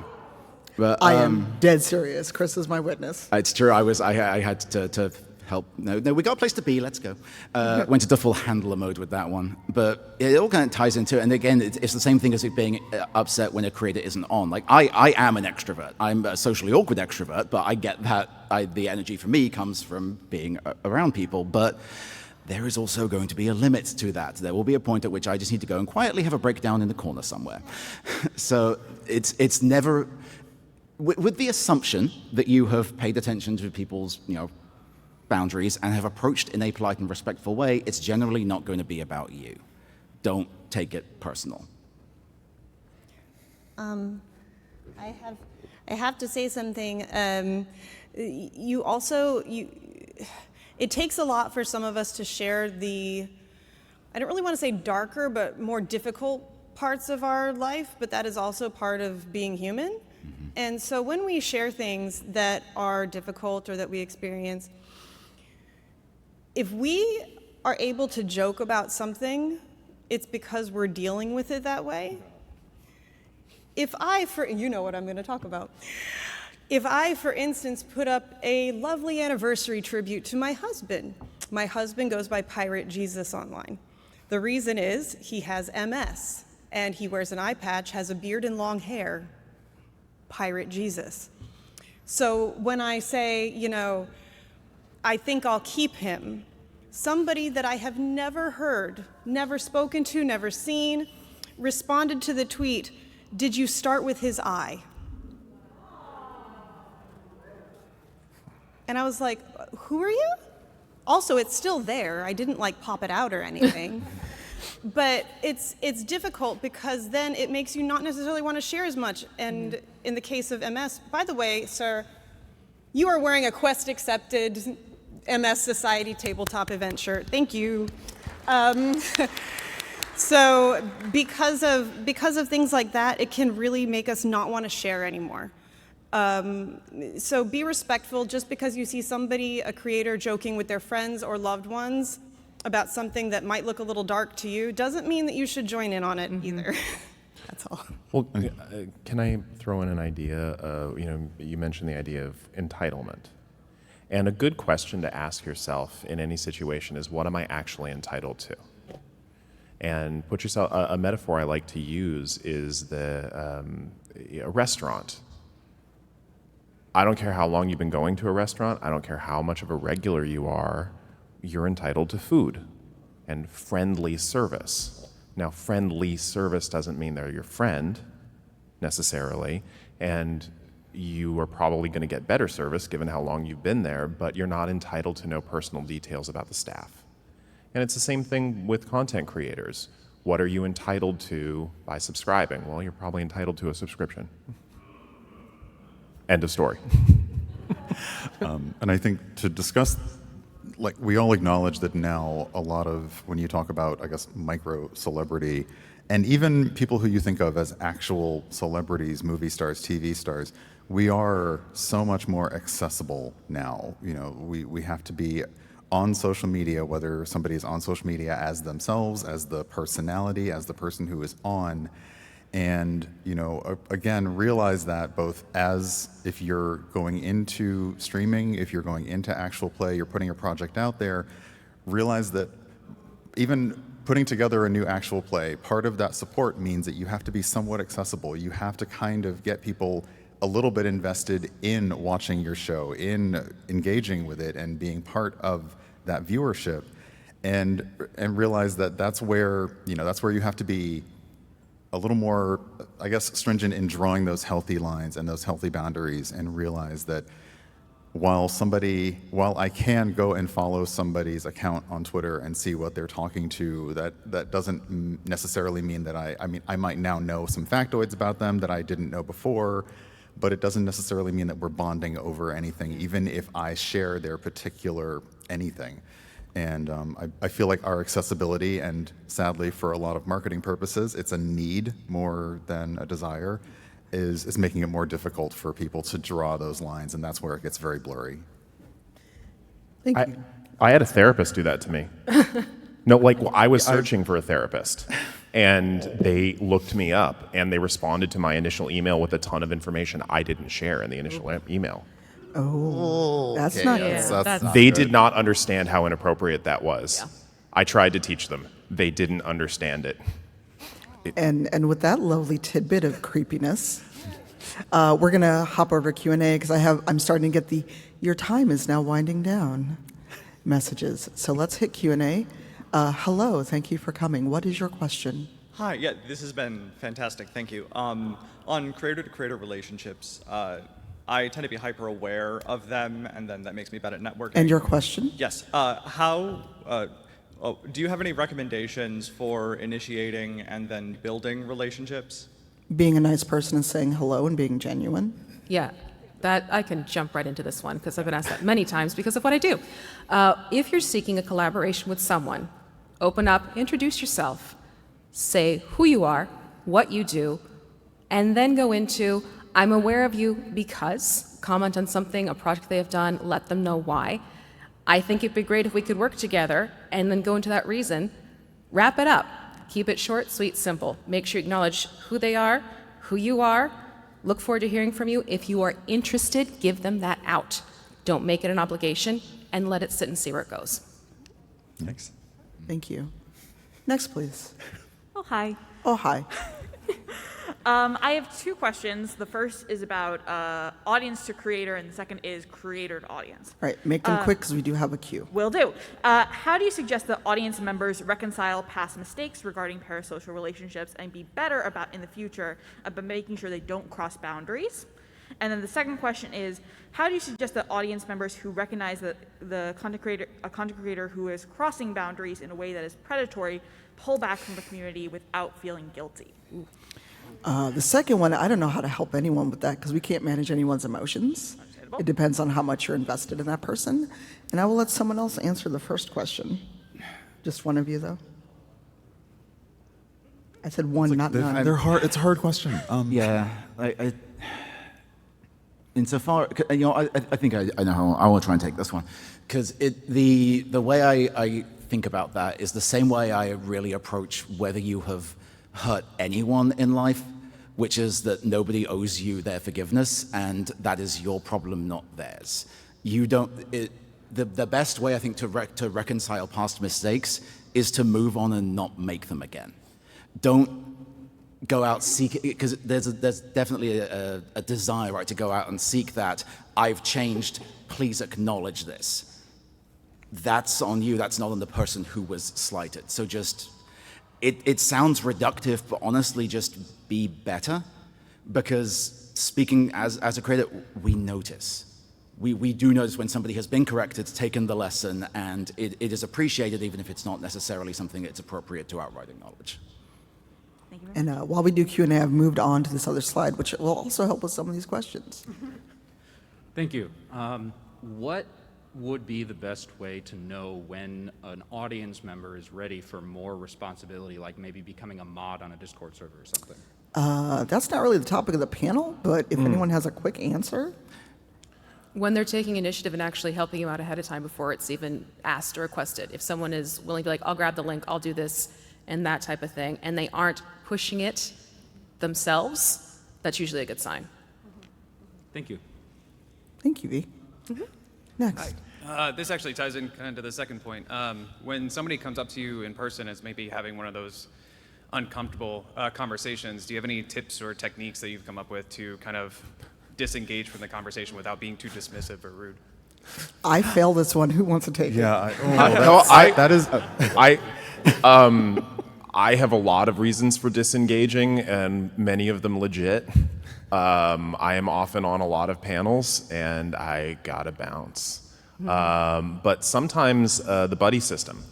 But, I am dead serious. Chris is my witness. It's true. I had to help. No, we got a place to be. Let's go. Went into full handler mode with that one. But it all kind of ties into it. And again, it's the same thing as it being upset when a creator isn't on. Like, I am an extrovert. I'm a socially awkward extrovert, but I get that the energy for me comes from being around people. But there is also going to be a limit to that. There will be a point at which I just need to go and quietly have a breakdown in the corner somewhere. So it's never... With the assumption that you have paid attention to people's, boundaries and have approached in a polite and respectful way, it's generally not going to be about you. Don't take it personal. I have to say something. It takes a lot for some of us to share I don't really want to say darker, but more difficult parts of our life, but that is also part of being human. And so when we share things that are difficult or that we experience, if we are able to joke about something, it's because we're dealing with it that way. You know what I'm going to talk about. If I, for instance, put up a lovely anniversary tribute to my husband goes by Pirate Jesus online. The reason is he has MS, and he wears an eye patch, has a beard and long hair. Pirate Jesus. So when I say, I think I'll keep him, somebody that I have never heard, never spoken to, never seen, responded to the tweet, "Did you start with his eye?" And I was like, who are you? Also, it's still there. I didn't pop it out or anything. But it's difficult because then it makes you not necessarily want to share as much. And in the case of MS, by the way, sir, you are wearing a Quest accepted MS Society tabletop event shirt. Thank you. So because of things like that, it can really make us not want to share anymore. So be respectful. Just because you see somebody, a creator, joking with their friends or loved ones about something that might look a little dark to you doesn't mean that you should join in on it either. That's all. Well, can I throw in an idea? You mentioned the idea of entitlement. And a good question to ask yourself in any situation is, what am I actually entitled to? And put yourself, a metaphor I like to use is a restaurant. I don't care how long you've been going to a restaurant. I don't care how much of a regular you are. You're entitled to food and friendly service. Now, friendly service doesn't mean they're your friend necessarily, and you are probably going to get better service given how long you've been there, but you're not entitled to know personal details about the staff. And it's the same thing with content creators. What are you entitled to by subscribing? Well, you're probably entitled to a subscription. End of story. And I think to discuss, we all acknowledge that now a lot of, when you talk about, I guess, micro celebrity, and even people who you think of as actual celebrities, movie stars, TV stars, we are so much more accessible now. We have to be on social media, whether somebody is on social media as themselves, as the personality, as the person who is on. And, again, realize that both as if you're going into streaming, if you're going into actual play, you're putting a project out there, realize that even putting together a new actual play, part of that support means that you have to be somewhat accessible. You have to kind of get people a little bit invested in watching your show, in engaging with it and being part of that viewership, and realize that that's where you have to be a little more, I guess, stringent in drawing those healthy lines and those healthy boundaries, and realize that while I can go and follow somebody's account on Twitter and see what they're talking to, that doesn't necessarily mean that I might now know some factoids about them that I didn't know before, but it doesn't necessarily mean that we're bonding over anything, even if I share their particular anything. And I feel like our accessibility, and sadly for a lot of marketing purposes, it's a need more than a desire, is making it more difficult for people to draw those lines, and that's where it gets very blurry. Thank you. I had a therapist do that to me. I was searching for a therapist, and they looked me up, and they responded to my initial email with a ton of information I didn't share in the initial email. Oh, that's not good. that's not They did not understand how inappropriate that was. Yeah. I tried to teach them. They didn't understand it. And with that lovely tidbit of creepiness, we're gonna hop over to Q&A because I'm starting to get your time is now winding down messages. So let's hit Q&A. Hello, thank you for coming. What is your question? Hi, yeah, this has been fantastic. Thank you. On creator-to-creator relationships, I tend to be hyper aware of them, and then that makes me bad at networking. And your question? Yes. Do you have any recommendations for initiating and then building relationships? Being a nice person and saying hello and being genuine. Yeah, that I can jump right into this one because I've been asked that many times because of what I do. If you're seeking a collaboration with someone, open up, introduce yourself, say who you are, what you do, and then go into, I'm aware of you because, comment on something, a project they have done, let them know why. I think it'd be great if we could work together, and then go into that reason. Wrap it up. Keep it short, sweet, simple. Make sure you acknowledge who they are, who you are. Look forward to hearing from you. If you are interested, give them that out. Don't make it an obligation, and let it sit and see where it goes. Thanks. Thank you. Next, please. Oh, hi. Oh, hi. I have two questions. The first is about audience to creator, and the second is creator to audience. All right, make them quick because we do have a queue. Will do. How do you suggest that audience members reconcile past mistakes regarding parasocial relationships and be better about in the future about making sure they don't cross boundaries? And then the second question is, how do you suggest that audience members who recognize that a content creator who is crossing boundaries in a way that is predatory pull back from the community without feeling guilty? The second one, I don't know how to help anyone with that because we can't manage anyone's emotions. It depends on how much you're invested in that person. And I will let someone else answer the first question. Just one of you, though. I said one, not none. They're hard. It's a hard question. Yeah, insofar, I think I know how I will try and take this one, because the way I think about that is the same way I really approach whether you have hurt anyone in life, which is that nobody owes you their forgiveness, and that is your problem, not theirs. You don't. The best way I think to reconcile past mistakes is to move on and not make them again. Don't go out seek, because there's definitely a desire, right, to go out and seek that. I've changed. Please acknowledge this. That's on you. That's not on the person who was slighted. So just. It sounds reductive, but honestly, just be better, because speaking as a creator, we notice. We do notice when somebody has been corrected, taken the lesson, and it is appreciated, even if it's not necessarily something that's appropriate to outright acknowledge. Thank you very much. And while we do Q&A, I've moved on to this other slide, which will also help with some of these questions. Thank you. What would be the best way to know when an audience member is ready for more responsibility, like maybe becoming a mod on a Discord server or something? That's not really the topic of the panel, but if anyone has a quick answer. When they're taking initiative and actually helping you out ahead of time before it's even asked or requested. If someone is willing to be like, I'll grab the link, I'll do this, and that type of thing, and they aren't pushing it themselves, that's usually a good sign. Thank you. Thank you, V. Next. This actually ties in kind of to the second point. When somebody comes up to you in person as maybe having one of those uncomfortable conversations, do you have any tips or techniques that you've come up with to kind of disengage from the conversation without being too dismissive or rude? I fail this one. Who wants to take it? I have a lot of reasons for disengaging, and many of them legit. I am often on a lot of panels, and I gotta bounce. But sometimes the buddy system,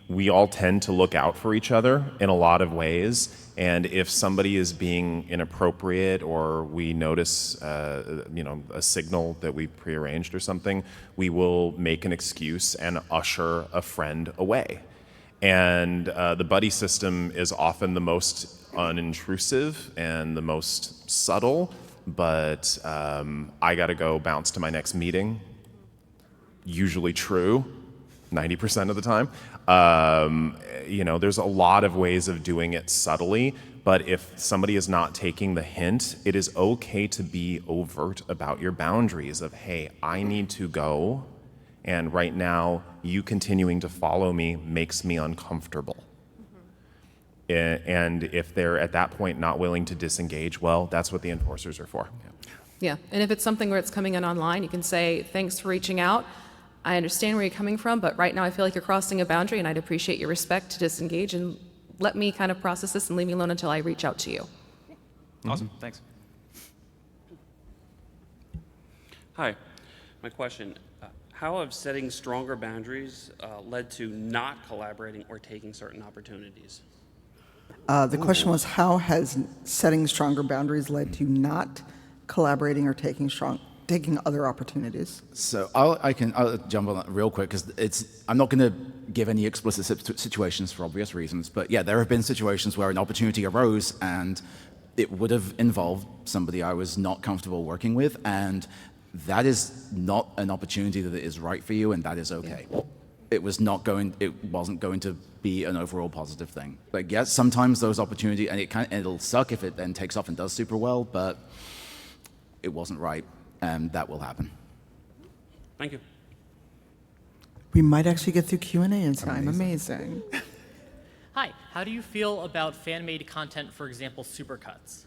we all tend to look out for each other in a lot of ways. And if somebody is being inappropriate, or we notice, a signal that we prearranged or something, we will make an excuse and usher a friend away. And the buddy system is often the most unintrusive and the most subtle, but I gotta go bounce to my next meeting. Usually true, 90% of the time. There's a lot of ways of doing it subtly, but if somebody is not taking the hint, it is okay to be overt about your boundaries of, hey, I need to go, and right now, you continuing to follow me makes me uncomfortable. And if they're at that point not willing to disengage, well, that's what the enforcers are for. Yeah, and if it's something where it's coming in online, you can say, thanks for reaching out. I understand where you're coming from, but right now I feel like you're crossing a boundary, and I'd appreciate your respect to disengage and let me kind of process this and leave me alone until I reach out to you. Awesome, thanks. Hi, my question, how have setting stronger boundaries led to not collaborating or taking certain opportunities? The question was, how has setting stronger boundaries led to not collaborating or taking other opportunities? So I'll jump on that real quick, because I'm not going to give any explicit situations for obvious reasons, but yeah, there have been situations where an opportunity arose and it would have involved somebody I was not comfortable working with, and that is not an opportunity that is right for you, and that is okay. It wasn't going to be an overall positive thing. Like, yes, sometimes those opportunities, and it'll suck if it then takes off and does super well, but it wasn't right, and that will happen. Thank you. We might actually get through Q&A in time. Amazing. Hi, how do you feel about fan-made content, for example, supercuts?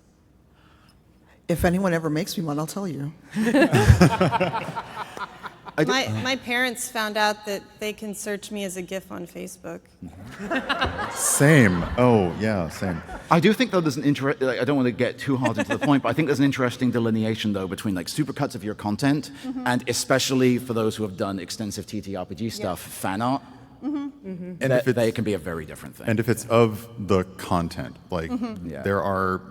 If anyone ever makes me one, I'll tell you. My parents found out that they can search me as a GIF on Facebook. Same. Oh, yeah, same. I do think, though, there's an I don't want to get too hard into the point, but I think there's an interesting delineation, though, between like supercuts of your content and especially for those who have done extensive TTRPG stuff, fan art. And they can be a very different thing. And if it's of the content, like there are,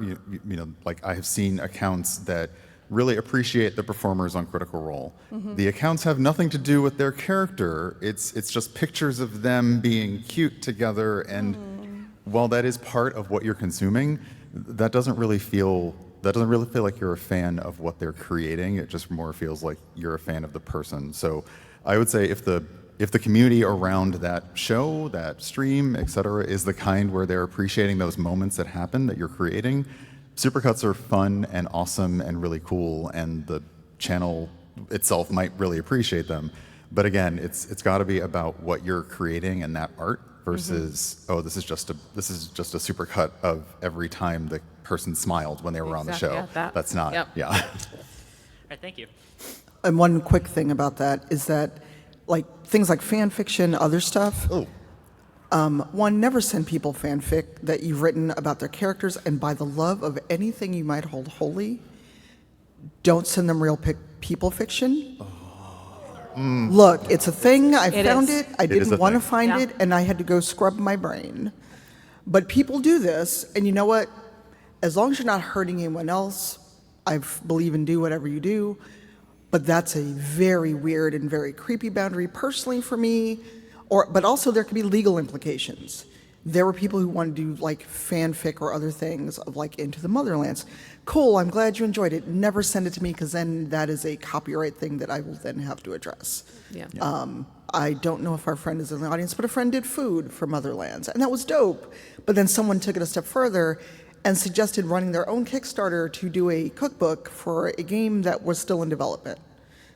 like I have seen accounts that really appreciate the performers on Critical Role. The accounts have nothing to do with their character. It's just pictures of them being cute together, and while that is part of what you're consuming, that doesn't really feel like you're a fan of what they're creating. It just more feels like you're a fan of the person. So I would say if the community around that show, that stream, etc., is the kind where they're appreciating those moments that happen that you're creating, supercuts are fun and awesome and really cool, and the channel itself might really appreciate them. But again, it's got to be about what you're creating and that art versus this is just a supercut of every time the person smiled when they were on the show. Yeah, That's not. Yeah. All right, thank you. And one quick thing about that is that, like things like fan fiction, other stuff. One, never send people fanfic that you've written about their characters, and by the love of anything you might hold holy, don't send them real people fiction. Look, it's a thing. I found it. I didn't want to find it, and I had to go scrub my brain. But people do this, and you know what? As long as you're not hurting anyone else, I believe in do whatever you do. But that's a very weird and very creepy boundary personally for me. But also there could be legal implications. There were people who wanted to do like fanfic or other things of like Into the Motherlands. Cool, I'm glad you enjoyed it. Never send it to me, because then that is a copyright thing that I will then have to address. I don't know if our friend is in the audience, but a friend did food for Motherlands, and that was dope. But then someone took it a step further and suggested running their own Kickstarter to do a cookbook for a game that was still in development.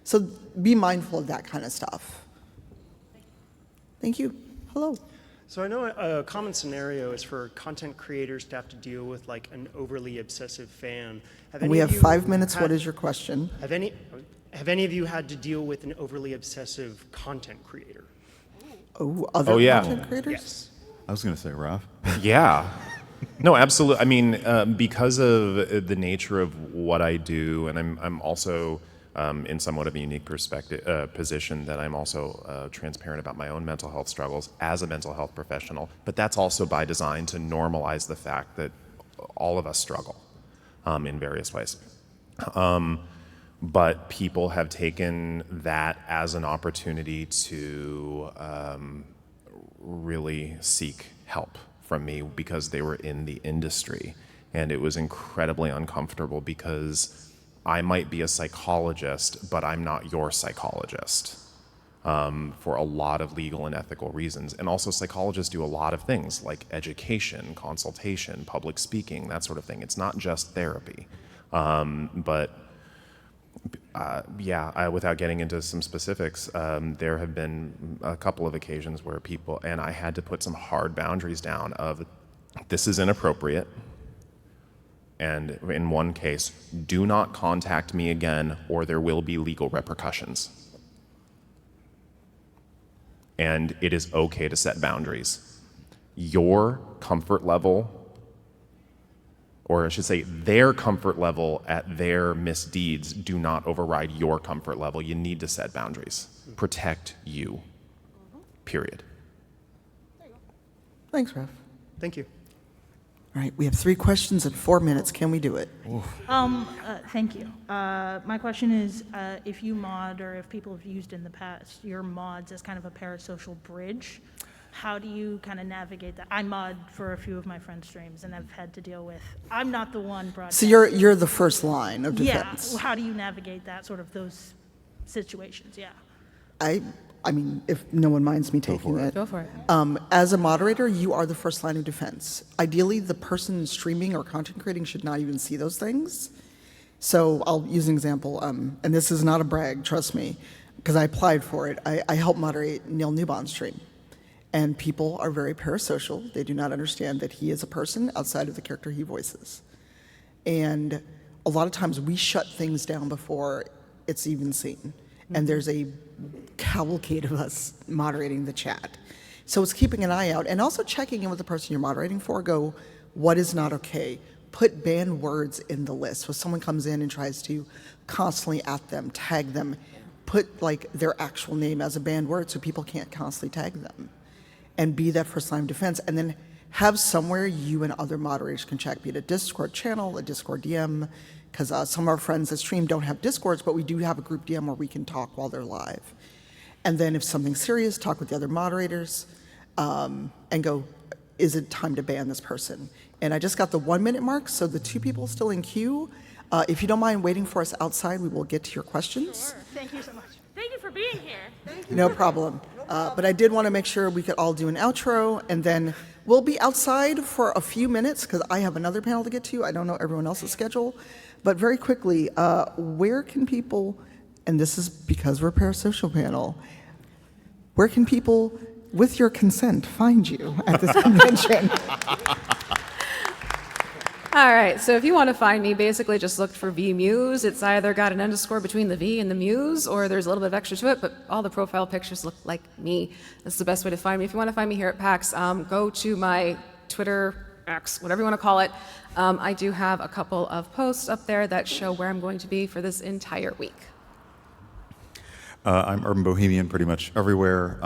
So be mindful of that kind of stuff. Thank you. Hello. So I know a common scenario is for content creators to have to deal with like an overly obsessive fan. We have 5 minutes. What is your question? Have any of you had to deal with an overly obsessive content creator? Oh, other content creators? Yes. I was going to say, Raf. Yeah. No, absolutely. I mean, because of the nature of what I do, and I'm also in somewhat of a unique position that I'm also transparent about my own mental health struggles as a mental health professional. But that's also by design to normalize the fact that all of us struggle in various ways. But people have taken that as an opportunity to really seek help from me because they were in the industry. And it was incredibly uncomfortable because I might be a psychologist, but I'm not your psychologist for a lot of legal and ethical reasons. And also psychologists do a lot of things like education, consultation, public speaking, that sort of thing. It's not just therapy. Without getting into some specifics, there have been a couple of occasions where people, and I had to put some hard boundaries down of, this is inappropriate, and in one case, do not contact me again or there will be legal repercussions. And it is okay to set boundaries. Your comfort level, or I should say their comfort level at their misdeeds, do not override your comfort level. You need to set boundaries. Protect you. Period. Thanks, Raf. Thank you. All right, we have 3 questions in 4 minutes. Can we do it? Thank you. My question is, if you mod, or if people have used in the past your mods as kind of a parasocial bridge, how do you kind of navigate that? I mod for a few of my friends' streams, and I've had to deal with, I'm not the one broadcasting. So you're the first line of defense. Yeah, how do you navigate that, sort of those situations, yeah. I mean, if no one minds me taking it. Go for it. As a moderator, you are the first line of defense. Ideally, the person streaming or content creating should not even see those things. So I'll use an example, and this is not a brag, trust me, because I applied for it. I helped moderate Neil Newbon's stream. And people are very parasocial. They do not understand that he is a person outside of the character he voices. And a lot of times we shut things down before it's even seen. And there's a cavalcade of us moderating the chat. So it's keeping an eye out and also checking in with the person you're moderating for. Go, what is not okay? Put banned words in the list. So someone comes in and tries to constantly at them, tag them, put like their actual name as a banned word so people can't constantly tag them. And be that first line of defense. And then have somewhere you and other moderators can check, be it a Discord channel, a Discord DM, because some of our friends that stream don't have Discords, but we do have a group DM where we can talk while they're live. And then if something's serious, talk with the other moderators and go, is it time to ban this person? And I just got the 1 minute mark, so the 2 people still in queue. If you don't mind waiting for us outside, we will get to your questions. Sure. Thank you so much. Thank you for being here. No problem. But I did want to make sure we could all do an outro, and then we'll be outside for a few minutes because I have another panel to get to. I don't know everyone else's schedule. But very quickly, where can people, and this is because we're a parasocial panel, where can people, with your consent, find you at this convention? All right, so if you want to find me, basically just look for VMuse. It's either got an underscore between the V and the Muse, or there's a little bit of extra to it, but all the profile pictures look like me. That's the best way to find me. If you want to find me here at PAX, go to my Twitter, X, whatever you want to call it. I do have a couple of posts up there that show where I'm going to be for this entire week. I'm Urban Bohemian pretty much everywhere.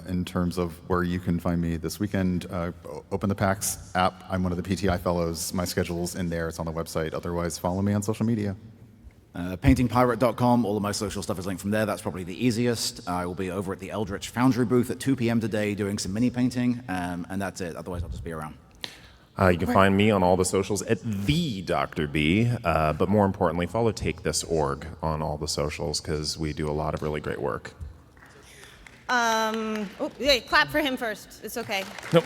In terms of where you can find me this weekend, open the PAX app. I'm one of the PTI fellows. My schedule's in there. It's on the website. Otherwise, follow me on social media. Paintingpirate.com. All of my social stuff is linked from there. That's probably the easiest. I will be over at the Eldritch Foundry booth at 2 p.m. today doing some mini painting, and that's it. Otherwise, I'll just be around. You can find me on all the socials at the Dr. B, but more importantly, follow TakeThis.org on all the socials because we do a lot of really great work. Clap for him first. It's okay. Nope.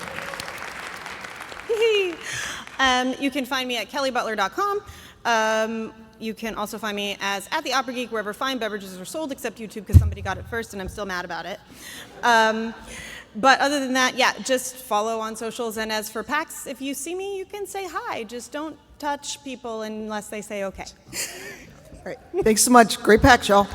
You can find me at kellybutler.com. You can also find me as at the Opera Geek, wherever fine beverages are sold, except YouTube, because somebody got it first, and I'm still mad about it. But other than that, yeah, just follow on socials. And as for PAX, if you see me, you can say hi. Just don't touch people unless they say okay. All right. Thanks so much. Great PAX, y'all.